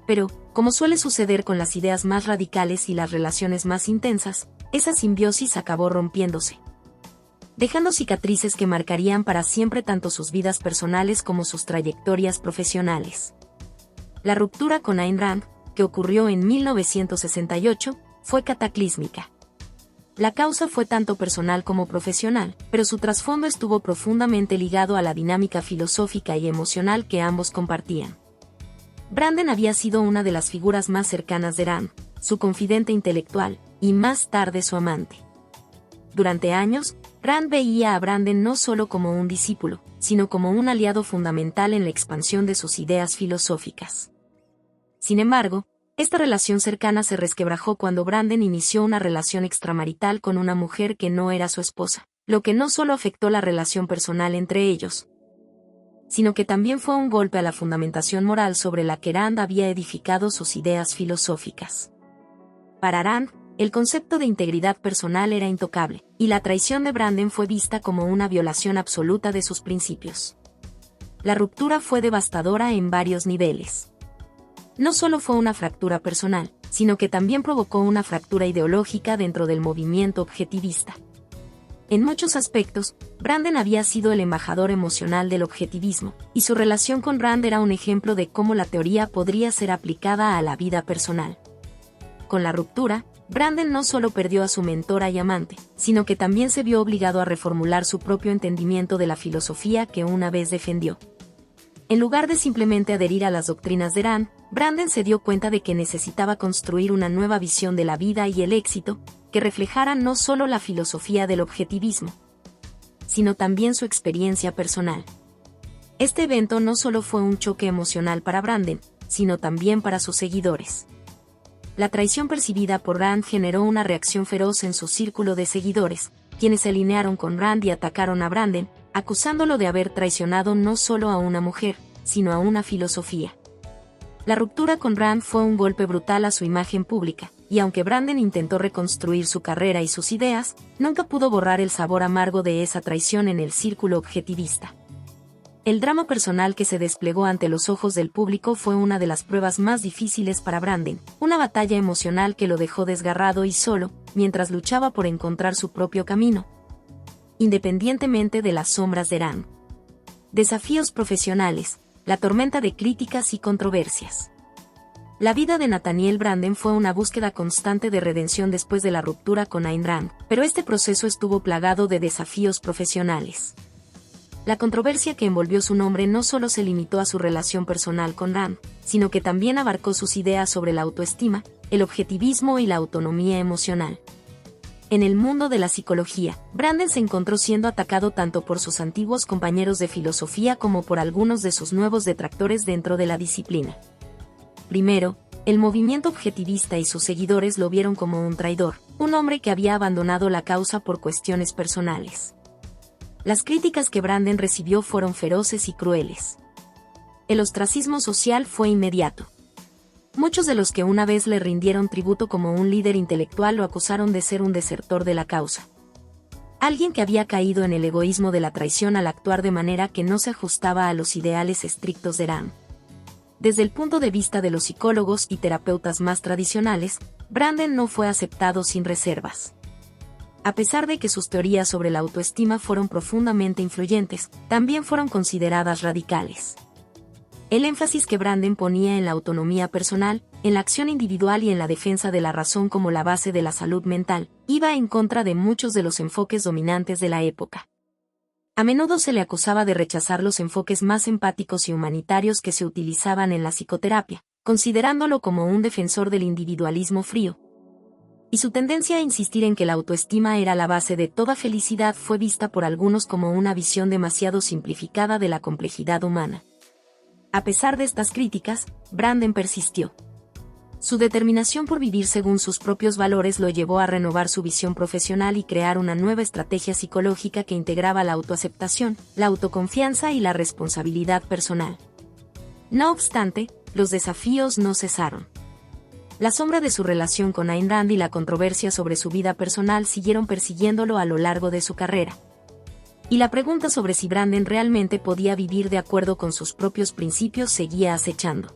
Pero, como suele suceder con las ideas más radicales y las relaciones más intensas, esa simbiosis acabó rompiéndose, dejando cicatrices que marcarían para siempre tanto sus vidas personales como sus trayectorias profesionales. La ruptura con Ayn Rand, que ocurrió en 1968, fue cataclísmica. La causa fue tanto personal como profesional, pero su trasfondo estuvo profundamente ligado a la dinámica filosófica y emocional que ambos compartían. Branden había sido una de las figuras más cercanas de Rand, su confidente intelectual, y más tarde su amante. Durante años, Rand veía a Branden no solo como un discípulo, sino como un aliado fundamental en la expansión de sus ideas filosóficas. Sin embargo, esta relación cercana se resquebrajó cuando Branden inició una relación extramarital con una mujer que no era su esposa, lo que no solo afectó la relación personal entre ellos, sino que también fue un golpe a la fundamentación moral sobre la que Rand había edificado sus ideas filosóficas. Para Rand, el concepto de integridad personal era intocable, y la traición de Branden fue vista como una violación absoluta de sus principios. La ruptura fue devastadora en varios niveles. No solo fue una fractura personal, sino que también provocó una fractura ideológica dentro del movimiento objetivista. En muchos aspectos, Branden había sido el embajador emocional del objetivismo, y su relación con Rand era un ejemplo de cómo la teoría podría ser aplicada a la vida personal. Con la ruptura, Branden no solo perdió a su mentora y amante, sino que también se vio obligado a reformular su propio entendimiento de la filosofía que una vez defendió. En lugar de simplemente adherir a las doctrinas de Rand, Branden se dio cuenta de que necesitaba construir una nueva visión de la vida y el éxito, que reflejara no solo la filosofía del objetivismo, sino también su experiencia personal. Este evento no solo fue un choque emocional para Branden, sino también para sus seguidores. La traición percibida por Rand generó una reacción feroz en su círculo de seguidores, quienes se alinearon con Rand y atacaron a Branden, acusándolo de haber traicionado no solo a una mujer, sino a una filosofía. La ruptura con Rand fue un golpe brutal a su imagen pública, y aunque Branden intentó reconstruir su carrera y sus ideas, nunca pudo borrar el sabor amargo de esa traición en el círculo objetivista. El drama personal que se desplegó ante los ojos del público fue una de las pruebas más difíciles para Branden, una batalla emocional que lo dejó desgarrado y solo, mientras luchaba por encontrar su propio camino, independientemente de las sombras de Rand. Desafíos profesionales, la tormenta de críticas y controversias. La vida de Nathaniel Branden fue una búsqueda constante de redención después de la ruptura con Ayn Rand, pero este proceso estuvo plagado de desafíos profesionales. La controversia que envolvió su nombre no solo se limitó a su relación personal con Rand, sino que también abarcó sus ideas sobre la autoestima, el objetivismo y la autonomía emocional. En el mundo de la psicología, Branden se encontró siendo atacado tanto por sus antiguos compañeros de filosofía como por algunos de sus nuevos detractores dentro de la disciplina. Primero, el movimiento objetivista y sus seguidores lo vieron como un traidor, un hombre que había abandonado la causa por cuestiones personales. Las críticas que Branden recibió fueron feroces y crueles. El ostracismo social fue inmediato. Muchos de los que una vez le rindieron tributo como un líder intelectual lo acusaron de ser un desertor de la causa. Alguien que había caído en el egoísmo de la traición al actuar de manera que no se ajustaba a los ideales estrictos de Rand. desde el punto de vista de los psicólogos y terapeutas más tradicionales, Branden no fue aceptado sin reservas. A pesar de que sus teorías sobre la autoestima fueron profundamente influyentes, también fueron consideradas radicales. El énfasis que Branden ponía en la autonomía personal, en la acción individual y en la defensa de la razón como la base de la salud mental, iba en contra de muchos de los enfoques dominantes de la época. A menudo se le acusaba de rechazar los enfoques más empáticos y humanitarios que se utilizaban en la psicoterapia, considerándolo como un defensor del individualismo frío. Y su tendencia a insistir en que la autoestima era la base de toda felicidad fue vista por algunos como una visión demasiado simplificada de la complejidad humana. A pesar de estas críticas, Branden persistió. Su determinación por vivir según sus propios valores lo llevó a renovar su visión profesional y crear una nueva estrategia psicológica que integraba la autoaceptación, la autoconfianza y la responsabilidad personal. No obstante, los desafíos no cesaron. La sombra de su relación con Ayn Rand y la controversia sobre su vida personal siguieron persiguiéndolo a lo largo de su carrera. Y la pregunta sobre si Branden realmente podía vivir de acuerdo con sus propios principios seguía acechando.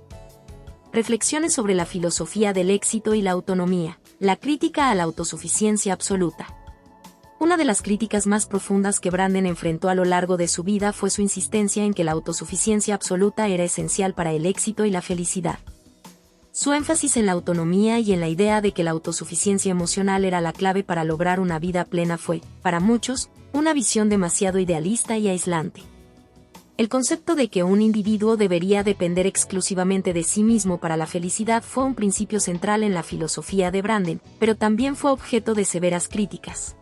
Reflexiones sobre la filosofía del éxito y la autonomía, la crítica a la autosuficiencia absoluta. Una de las críticas más profundas que Branden enfrentó a lo largo de su vida fue su insistencia en que la autosuficiencia absoluta era esencial para el éxito y la felicidad. Su énfasis en la autonomía y en la idea de que la autosuficiencia emocional era la clave para lograr una vida plena fue, para muchos, una visión demasiado idealista y aislante. El concepto de que un individuo debería depender exclusivamente de sí mismo para la felicidad fue un principio central en la filosofía de Branden, pero también fue objeto de severas críticas.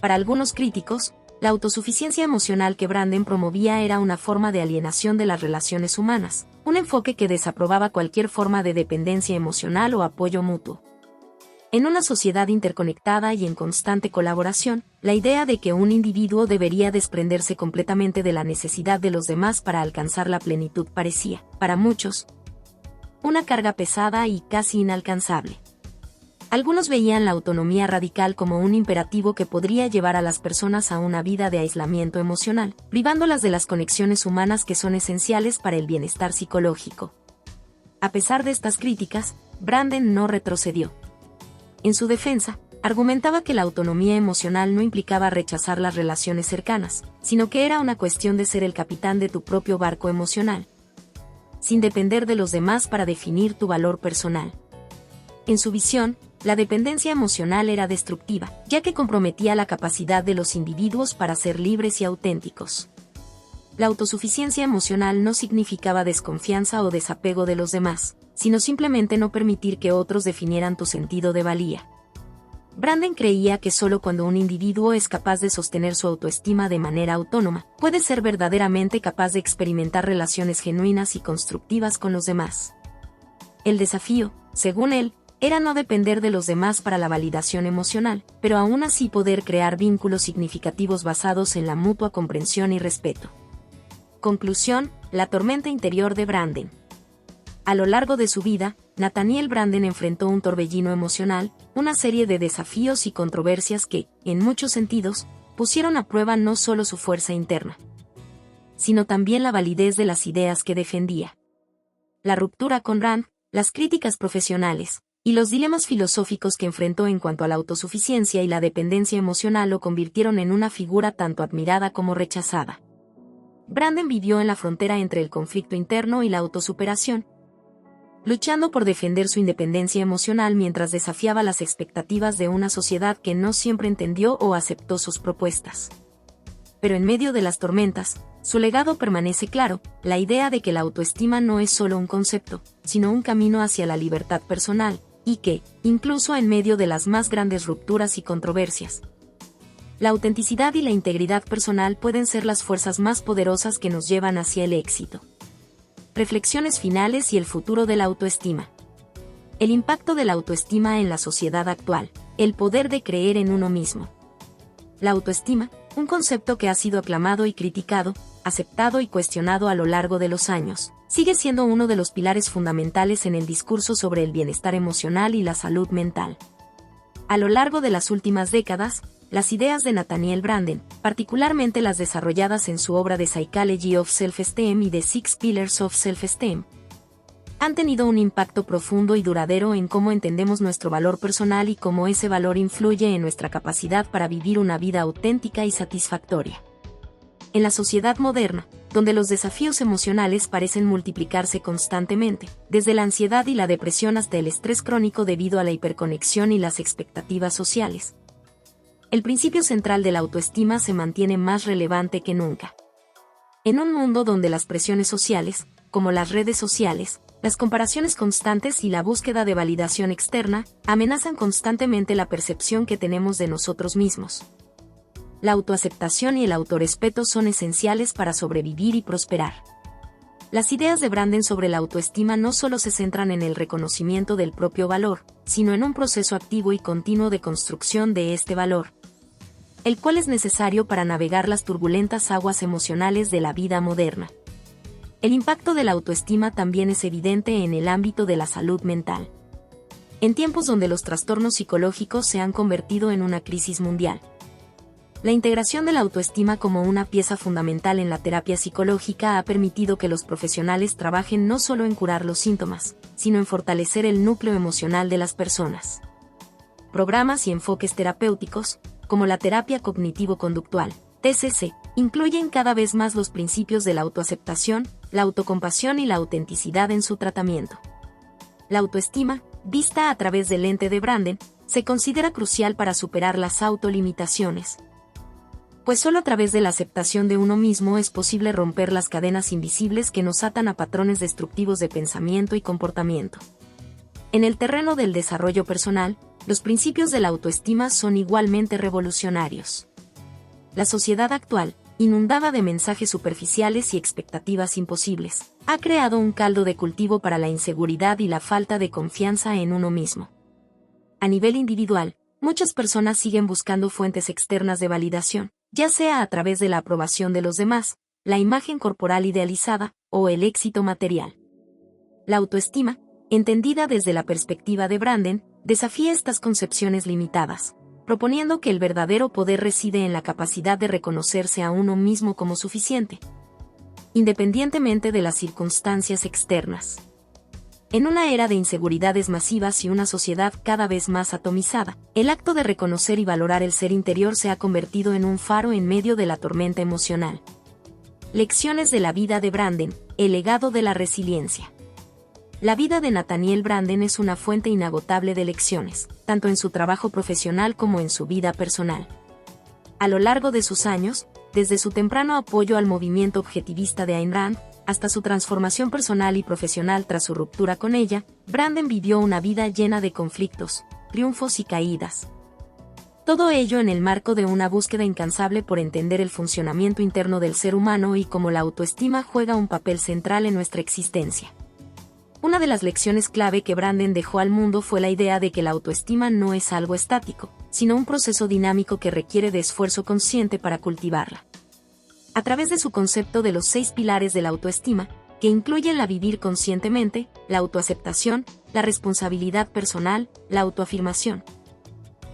Para algunos críticos, la autosuficiencia emocional que Branden promovía era una forma de alienación de las relaciones humanas, un enfoque que desaprobaba cualquier forma de dependencia emocional o apoyo mutuo. En una sociedad interconectada y en constante colaboración, la idea de que un individuo debería desprenderse completamente de la necesidad de los demás para alcanzar la plenitud parecía, para muchos, una carga pesada y casi inalcanzable. Algunos veían la autonomía radical como un imperativo que podría llevar a las personas a una vida de aislamiento emocional, privándolas de las conexiones humanas que son esenciales para el bienestar psicológico. A pesar de estas críticas, Branden no retrocedió. En su defensa, argumentaba que la autonomía emocional no implicaba rechazar las relaciones cercanas, sino que era una cuestión de ser el capitán de tu propio barco emocional, sin depender de los demás para definir tu valor personal. En su visión, la dependencia emocional era destructiva, ya que comprometía la capacidad de los individuos para ser libres y auténticos. La autosuficiencia emocional no significaba desconfianza o desapego de los demás, sino simplemente no permitir que otros definieran tu sentido de valía. Branden creía que solo cuando un individuo es capaz de sostener su autoestima de manera autónoma, puede ser verdaderamente capaz de experimentar relaciones genuinas y constructivas con los demás. El desafío, según él, era no depender de los demás para la validación emocional, pero aún así poder crear vínculos significativos basados en la mutua comprensión y respeto. Conclusión: la tormenta interior de Branden. A lo largo de su vida, Nathaniel Branden enfrentó un torbellino emocional, una serie de desafíos y controversias que, en muchos sentidos, pusieron a prueba no solo su fuerza interna, sino también la validez de las ideas que defendía. La ruptura con Rand, las críticas profesionales, y los dilemas filosóficos que enfrentó en cuanto a la autosuficiencia y la dependencia emocional lo convirtieron en una figura tanto admirada como rechazada. Branden vivió en la frontera entre el conflicto interno y la autosuperación, luchando por defender su independencia emocional mientras desafiaba las expectativas de una sociedad que no siempre entendió o aceptó sus propuestas. Pero en medio de las tormentas, su legado permanece claro: la idea de que la autoestima no es solo un concepto, sino un camino hacia la libertad personal, y que, incluso en medio de las más grandes rupturas y controversias, la autenticidad y la integridad personal pueden ser las fuerzas más poderosas que nos llevan hacia el éxito. Reflexiones finales y el futuro de la autoestima. El impacto de la autoestima en la sociedad actual, el poder de creer en uno mismo. La autoestima, un concepto que ha sido aclamado y criticado, aceptado y cuestionado a lo largo de los años, sigue siendo uno de los pilares fundamentales en el discurso sobre el bienestar emocional y la salud mental. A lo largo de las últimas décadas, las ideas de Nathaniel Branden, particularmente las desarrolladas en su obra The Psychology of Self-Esteem y The Six Pillars of Self-Esteem, han tenido un impacto profundo y duradero en cómo entendemos nuestro valor personal y cómo ese valor influye en nuestra capacidad para vivir una vida auténtica y satisfactoria. En la sociedad moderna, donde los desafíos emocionales parecen multiplicarse constantemente, desde la ansiedad y la depresión hasta el estrés crónico debido a la hiperconexión y las expectativas sociales, el principio central de la autoestima se mantiene más relevante que nunca. En un mundo donde las presiones sociales, como las redes sociales, las comparaciones constantes y la búsqueda de validación externa, amenazan constantemente la percepción que tenemos de nosotros mismos. La autoaceptación y el autorrespeto son esenciales para sobrevivir y prosperar. Las ideas de Branden sobre la autoestima no solo se centran en el reconocimiento del propio valor, sino en un proceso activo y continuo de construcción de este valor, el cual es necesario para navegar las turbulentas aguas emocionales de la vida moderna. El impacto de la autoestima también es evidente en el ámbito de la salud mental. En tiempos donde los trastornos psicológicos se han convertido en una crisis mundial, la integración de la autoestima como una pieza fundamental en la terapia psicológica ha permitido que los profesionales trabajen no solo en curar los síntomas, sino en fortalecer el núcleo emocional de las personas. Programas y enfoques terapéuticos, como la terapia cognitivo-conductual, TCC, incluyen cada vez más los principios de la autoaceptación, la autocompasión y la autenticidad en su tratamiento. La autoestima, vista a través del lente de Branden, se considera crucial para superar las autolimitaciones, pues solo a través de la aceptación de uno mismo es posible romper las cadenas invisibles que nos atan a patrones destructivos de pensamiento y comportamiento. En el terreno del desarrollo personal, los principios de la autoestima son igualmente revolucionarios. La sociedad actual, inundada de mensajes superficiales y expectativas imposibles, ha creado un caldo de cultivo para la inseguridad y la falta de confianza en uno mismo. A nivel individual, muchas personas siguen buscando fuentes externas de validación, ya sea a través de la aprobación de los demás, la imagen corporal idealizada, o el éxito material. La autoestima, entendida desde la perspectiva de Branden, desafía estas concepciones limitadas, proponiendo que el verdadero poder reside en la capacidad de reconocerse a uno mismo como suficiente, independientemente de las circunstancias externas. En una era de inseguridades masivas y una sociedad cada vez más atomizada, el acto de reconocer y valorar el ser interior se ha convertido en un faro en medio de la tormenta emocional. Lecciones de la vida de Branden, el legado de la resiliencia. La vida de Nathaniel Branden es una fuente inagotable de lecciones, tanto en su trabajo profesional como en su vida personal. A lo largo de sus años, desde su temprano apoyo al movimiento objetivista de Ayn Rand, hasta su transformación personal y profesional tras su ruptura con ella, Branden vivió una vida llena de conflictos, triunfos y caídas. Todo ello en el marco de una búsqueda incansable por entender el funcionamiento interno del ser humano y cómo la autoestima juega un papel central en nuestra existencia. Una de las lecciones clave que Branden dejó al mundo fue la idea de que la autoestima no es algo estático, sino un proceso dinámico que requiere de esfuerzo consciente para cultivarla. A través de su concepto de los 6 pilares de la autoestima, que incluyen la vivir conscientemente, la autoaceptación, la responsabilidad personal, la autoafirmación,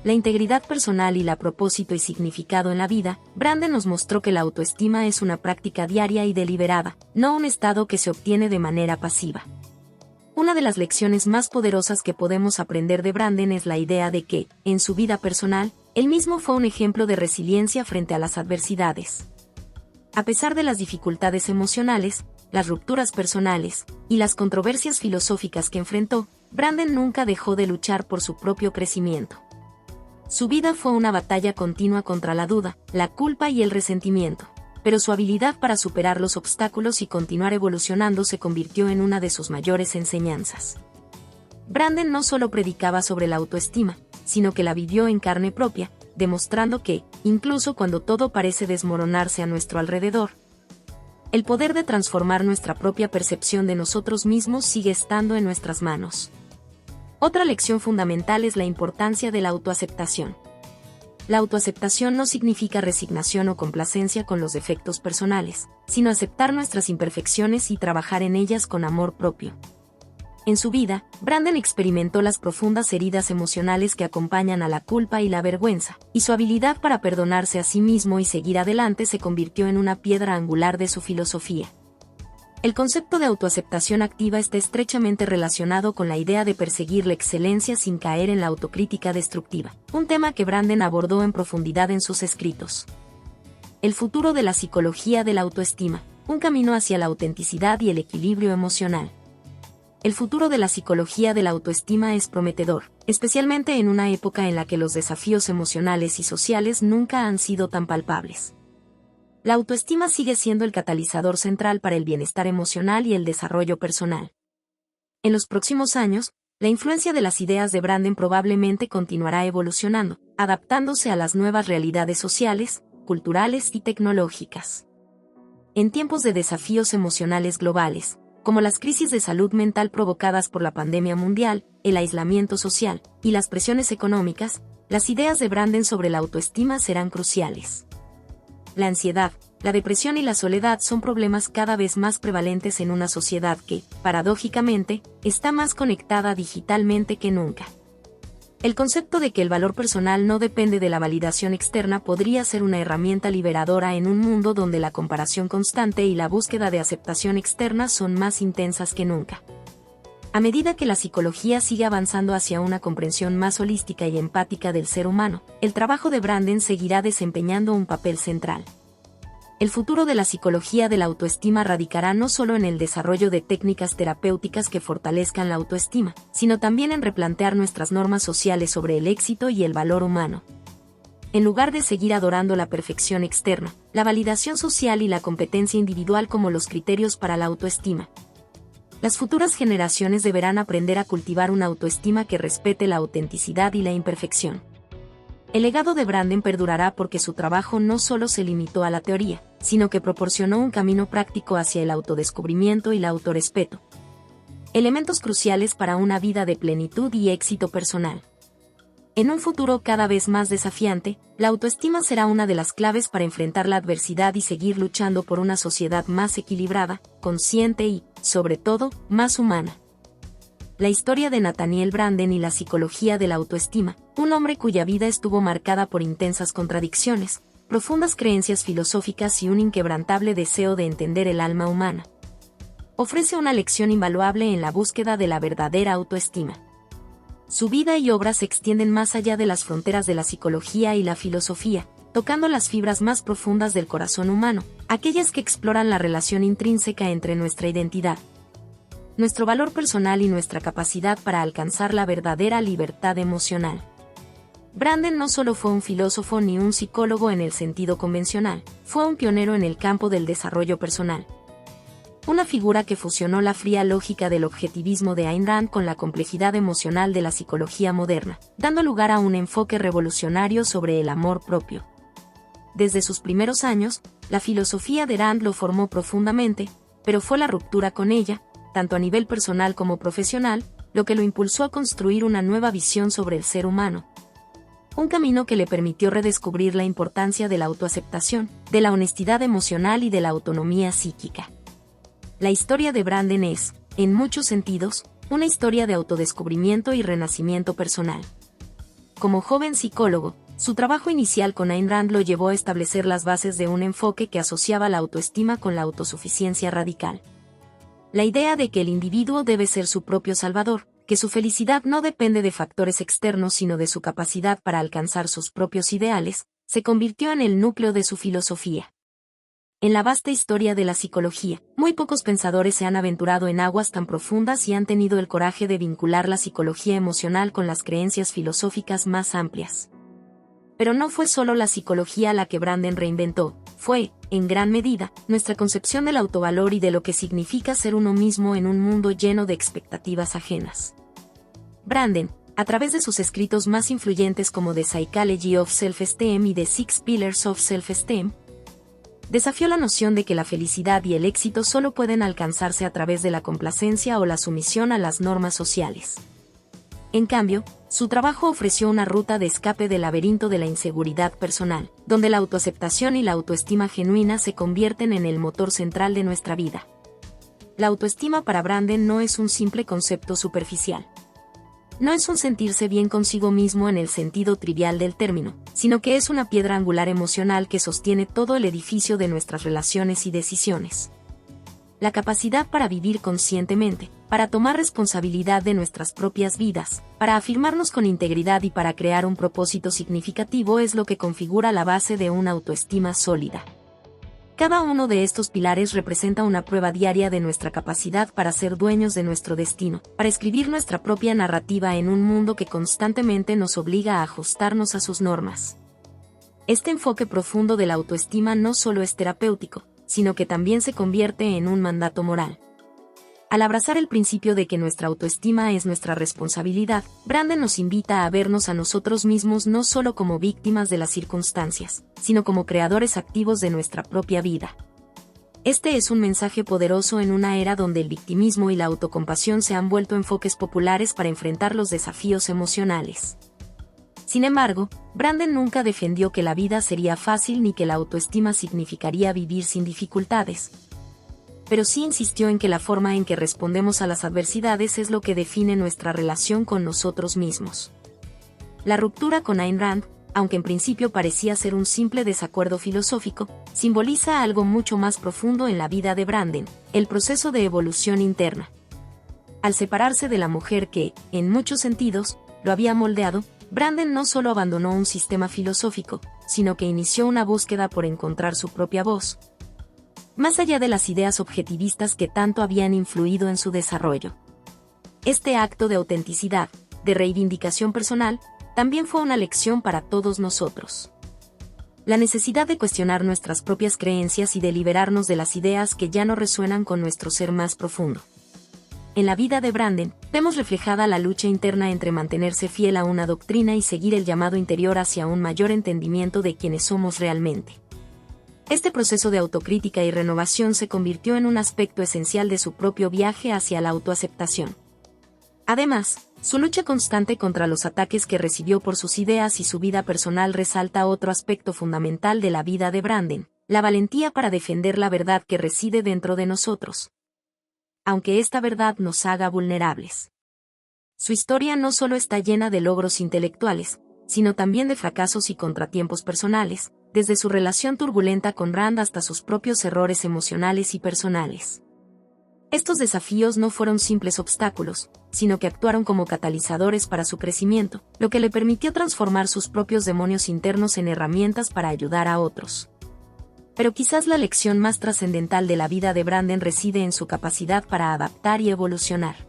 la integridad personal y la propósito y significado en la vida, Branden nos mostró que la autoestima es una práctica diaria y deliberada, no un estado que se obtiene de manera pasiva. Una de las lecciones más poderosas que podemos aprender de Branden es la idea de que, en su vida personal, él mismo fue un ejemplo de resiliencia frente a las adversidades. A pesar de las dificultades emocionales, las rupturas personales y las controversias filosóficas que enfrentó, Branden nunca dejó de luchar por su propio crecimiento. Su vida fue una batalla continua contra la duda, la culpa y el resentimiento, pero su habilidad para superar los obstáculos y continuar evolucionando se convirtió en una de sus mayores enseñanzas. Branden no solo predicaba sobre la autoestima, sino que la vivió en carne propia, demostrando que, incluso cuando todo parece desmoronarse a nuestro alrededor, el poder de transformar nuestra propia percepción de nosotros mismos sigue estando en nuestras manos. Otra lección fundamental es la importancia de la autoaceptación. La autoaceptación no significa resignación o complacencia con los defectos personales, sino aceptar nuestras imperfecciones y trabajar en ellas con amor propio. En su vida, Branden experimentó las profundas heridas emocionales que acompañan a la culpa y la vergüenza, y su habilidad para perdonarse a sí mismo y seguir adelante se convirtió en una piedra angular de su filosofía. El concepto de autoaceptación activa está estrechamente relacionado con la idea de perseguir la excelencia sin caer en la autocrítica destructiva, un tema que Branden abordó en profundidad en sus escritos. El futuro de la psicología de la autoestima, un camino hacia la autenticidad y el equilibrio emocional. El futuro de la psicología de la autoestima es prometedor, especialmente en una época en la que los desafíos emocionales y sociales nunca han sido tan palpables. La autoestima sigue siendo el catalizador central para el bienestar emocional y el desarrollo personal. En los próximos años, la influencia de las ideas de Branden probablemente continuará evolucionando, adaptándose a las nuevas realidades sociales, culturales y tecnológicas. En tiempos de desafíos emocionales globales, como las crisis de salud mental provocadas por la pandemia mundial, el aislamiento social y las presiones económicas, las ideas de Branden sobre la autoestima serán cruciales. La ansiedad, la depresión y la soledad son problemas cada vez más prevalentes en una sociedad que, paradójicamente, está más conectada digitalmente que nunca. El concepto de que el valor personal no depende de la validación externa podría ser una herramienta liberadora en un mundo donde la comparación constante y la búsqueda de aceptación externa son más intensas que nunca. A medida que la psicología sigue avanzando hacia una comprensión más holística y empática del ser humano, el trabajo de Branden seguirá desempeñando un papel central. El futuro de la psicología de la autoestima radicará no solo en el desarrollo de técnicas terapéuticas que fortalezcan la autoestima, sino también en replantear nuestras normas sociales sobre el éxito y el valor humano. En lugar de seguir adorando la perfección externa, la validación social y la competencia individual como los criterios para la autoestima, las futuras generaciones deberán aprender a cultivar una autoestima que respete la autenticidad y la imperfección. El legado de Branden perdurará porque su trabajo no solo se limitó a la teoría, sino que proporcionó un camino práctico hacia el autodescubrimiento y el autorrespeto. Elementos cruciales para una vida de plenitud y éxito personal. En un futuro cada vez más desafiante, la autoestima será una de las claves para enfrentar la adversidad y seguir luchando por una sociedad más equilibrada, consciente y, sobre todo, más humana. La historia de Nathaniel Branden y la psicología de la autoestima, un hombre cuya vida estuvo marcada por intensas contradicciones, profundas creencias filosóficas y un inquebrantable deseo de entender el alma humana, ofrece una lección invaluable en la búsqueda de la verdadera autoestima. Su vida y obra se extienden más allá de las fronteras de la psicología y la filosofía, tocando las fibras más profundas del corazón humano, aquellas que exploran la relación intrínseca entre nuestra identidad, nuestro valor personal y nuestra capacidad para alcanzar la verdadera libertad emocional. Branden no solo fue un filósofo ni un psicólogo en el sentido convencional, fue un pionero en el campo del desarrollo personal. Una figura que fusionó la fría lógica del objetivismo de Ayn Rand con la complejidad emocional de la psicología moderna, dando lugar a un enfoque revolucionario sobre el amor propio. Desde sus primeros años, la filosofía de Rand lo formó profundamente, pero fue la ruptura con ella, tanto a nivel personal como profesional, lo que lo impulsó a construir una nueva visión sobre el ser humano. Un camino que le permitió redescubrir la importancia de la autoaceptación, de la honestidad emocional y de la autonomía psíquica. La historia de Branden es, en muchos sentidos, una historia de autodescubrimiento y renacimiento personal. Como joven psicólogo, su trabajo inicial con Ayn Rand lo llevó a establecer las bases de un enfoque que asociaba la autoestima con la autosuficiencia radical. La idea de que el individuo debe ser su propio salvador, que su felicidad no depende de factores externos sino de su capacidad para alcanzar sus propios ideales, se convirtió en el núcleo de su filosofía. En la vasta historia de la psicología, muy pocos pensadores se han aventurado en aguas tan profundas y han tenido el coraje de vincular la psicología emocional con las creencias filosóficas más amplias. Pero no fue solo la psicología la que Branden reinventó, fue, en gran medida, nuestra concepción del autovalor y de lo que significa ser uno mismo en un mundo lleno de expectativas ajenas. Branden, a través de sus escritos más influyentes como The Psychology of Self-Esteem y The Six Pillars of Self-Esteem, desafió la noción de que la felicidad y el éxito solo pueden alcanzarse a través de la complacencia o la sumisión a las normas sociales. En cambio, su trabajo ofreció una ruta de escape del laberinto de la inseguridad personal, donde la autoaceptación y la autoestima genuina se convierten en el motor central de nuestra vida. La autoestima para Branden no es un simple concepto superficial. No es un sentirse bien consigo mismo en el sentido trivial del término, sino que es una piedra angular emocional que sostiene todo el edificio de nuestras relaciones y decisiones. la capacidad para vivir conscientemente, para tomar responsabilidad de nuestras propias vidas, para afirmarnos con integridad y para crear un propósito significativo es lo que configura la base de una autoestima sólida. Cada uno de estos pilares representa una prueba diaria de nuestra capacidad para ser dueños de nuestro destino, para escribir nuestra propia narrativa en un mundo que constantemente nos obliga a ajustarnos a sus normas. Este enfoque profundo de la autoestima no solo es terapéutico, sino que también se convierte en un mandato moral. Al abrazar el principio de que nuestra autoestima es nuestra responsabilidad, Branden nos invita a vernos a nosotros mismos no solo como víctimas de las circunstancias, sino como creadores activos de nuestra propia vida. Este es un mensaje poderoso en una era donde el victimismo y la autocompasión se han vuelto enfoques populares para enfrentar los desafíos emocionales. Sin embargo, Branden nunca defendió que la vida sería fácil ni que la autoestima significaría vivir sin dificultades. Pero sí insistió en que la forma en que respondemos a las adversidades es lo que define nuestra relación con nosotros mismos. La ruptura con Ayn Rand, aunque en principio parecía ser un simple desacuerdo filosófico, simboliza algo mucho más profundo en la vida de Branden, el proceso de evolución interna. Al separarse de la mujer que, en muchos sentidos, lo había moldeado, Branden no solo abandonó un sistema filosófico, sino que inició una búsqueda por encontrar su propia voz, más allá de las ideas objetivistas que tanto habían influido en su desarrollo. Este acto de autenticidad, de reivindicación personal, también fue una lección para todos nosotros. La necesidad de cuestionar nuestras propias creencias y de liberarnos de las ideas que ya no resuenan con nuestro ser más profundo. En la vida de Branden, vemos reflejada la lucha interna entre mantenerse fiel a una doctrina y seguir el llamado interior hacia un mayor entendimiento de quiénes somos realmente. Este proceso de autocrítica y renovación se convirtió en un aspecto esencial de su propio viaje hacia la autoaceptación. Además, su lucha constante contra los ataques que recibió por sus ideas y su vida personal resalta otro aspecto fundamental de la vida de Branden, la valentía para defender la verdad que reside dentro de nosotros, aunque esta verdad nos haga vulnerables. Su historia no solo está llena de logros intelectuales, sino también de fracasos y contratiempos personales, desde su relación turbulenta con Rand hasta sus propios errores emocionales y personales. Estos desafíos no fueron simples obstáculos, sino que actuaron como catalizadores para su crecimiento, lo que le permitió transformar sus propios demonios internos en herramientas para ayudar a otros. Pero quizás la lección más trascendental de la vida de Branden reside en su capacidad para adaptar y evolucionar.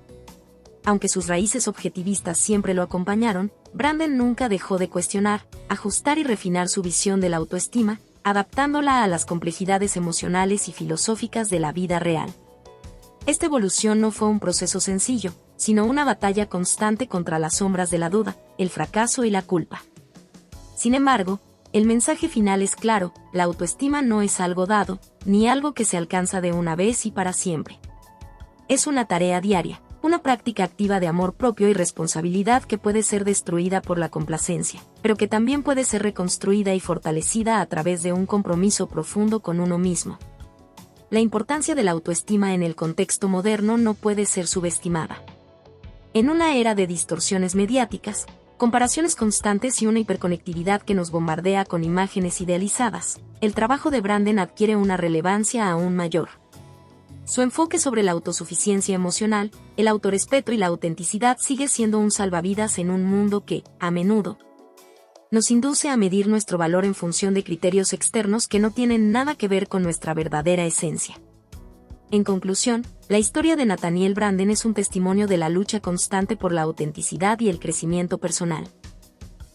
Aunque sus raíces objetivistas siempre lo acompañaron, Branden nunca dejó de cuestionar, ajustar y refinar su visión de la autoestima, adaptándola a las complejidades emocionales y filosóficas de la vida real. Esta evolución no fue un proceso sencillo, sino una batalla constante contra las sombras de la duda, el fracaso y la culpa. Sin embargo, el mensaje final es claro: la autoestima no es algo dado, ni algo que se alcanza de una vez y para siempre. Es una tarea diaria, una práctica activa de amor propio y responsabilidad que puede ser destruida por la complacencia, pero que también puede ser reconstruida y fortalecida a través de un compromiso profundo con uno mismo. La importancia de la autoestima en el contexto moderno no puede ser subestimada. En una era de distorsiones mediáticas, comparaciones constantes y una hiperconectividad que nos bombardea con imágenes idealizadas, el trabajo de Branden adquiere una relevancia aún mayor. Su enfoque sobre la autosuficiencia emocional, el autorrespeto y la autenticidad sigue siendo un salvavidas en un mundo que, a menudo, nos induce a medir nuestro valor en función de criterios externos que no tienen nada que ver con nuestra verdadera esencia. En conclusión, la historia de Nathaniel Branden es un testimonio de la lucha constante por la autenticidad y el crecimiento personal.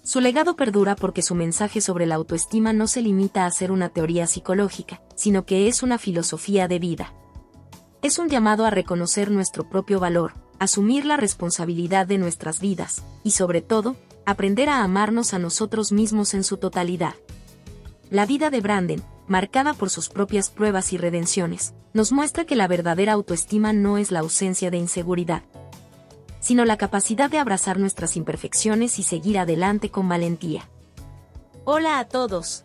Su legado perdura porque su mensaje sobre la autoestima no se limita a ser una teoría psicológica, sino que es una filosofía de vida. Es un llamado a reconocer nuestro propio valor, asumir la responsabilidad de nuestras vidas, y sobre todo, aprender a amarnos a nosotros mismos en su totalidad. La vida de Branden, marcada por sus propias pruebas y redenciones, nos muestra que la verdadera autoestima no es la ausencia de inseguridad, sino la capacidad de abrazar nuestras imperfecciones y seguir adelante con valentía. Hola a todos.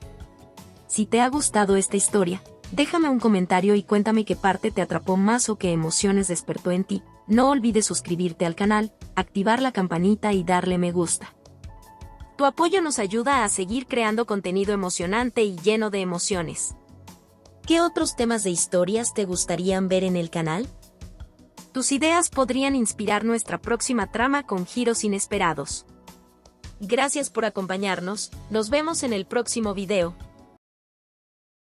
Si te ha gustado esta historia, déjame un comentario y cuéntame qué parte te atrapó más o qué emociones despertó en ti. No olvides suscribirte al canal, activar la campanita y darle me gusta. Tu apoyo nos ayuda a seguir creando contenido emocionante y lleno de emociones. ¿Qué otros temas de historias te gustarían ver en el canal? Tus ideas podrían inspirar nuestra próxima trama con giros inesperados. Gracias por acompañarnos, nos vemos en el próximo video.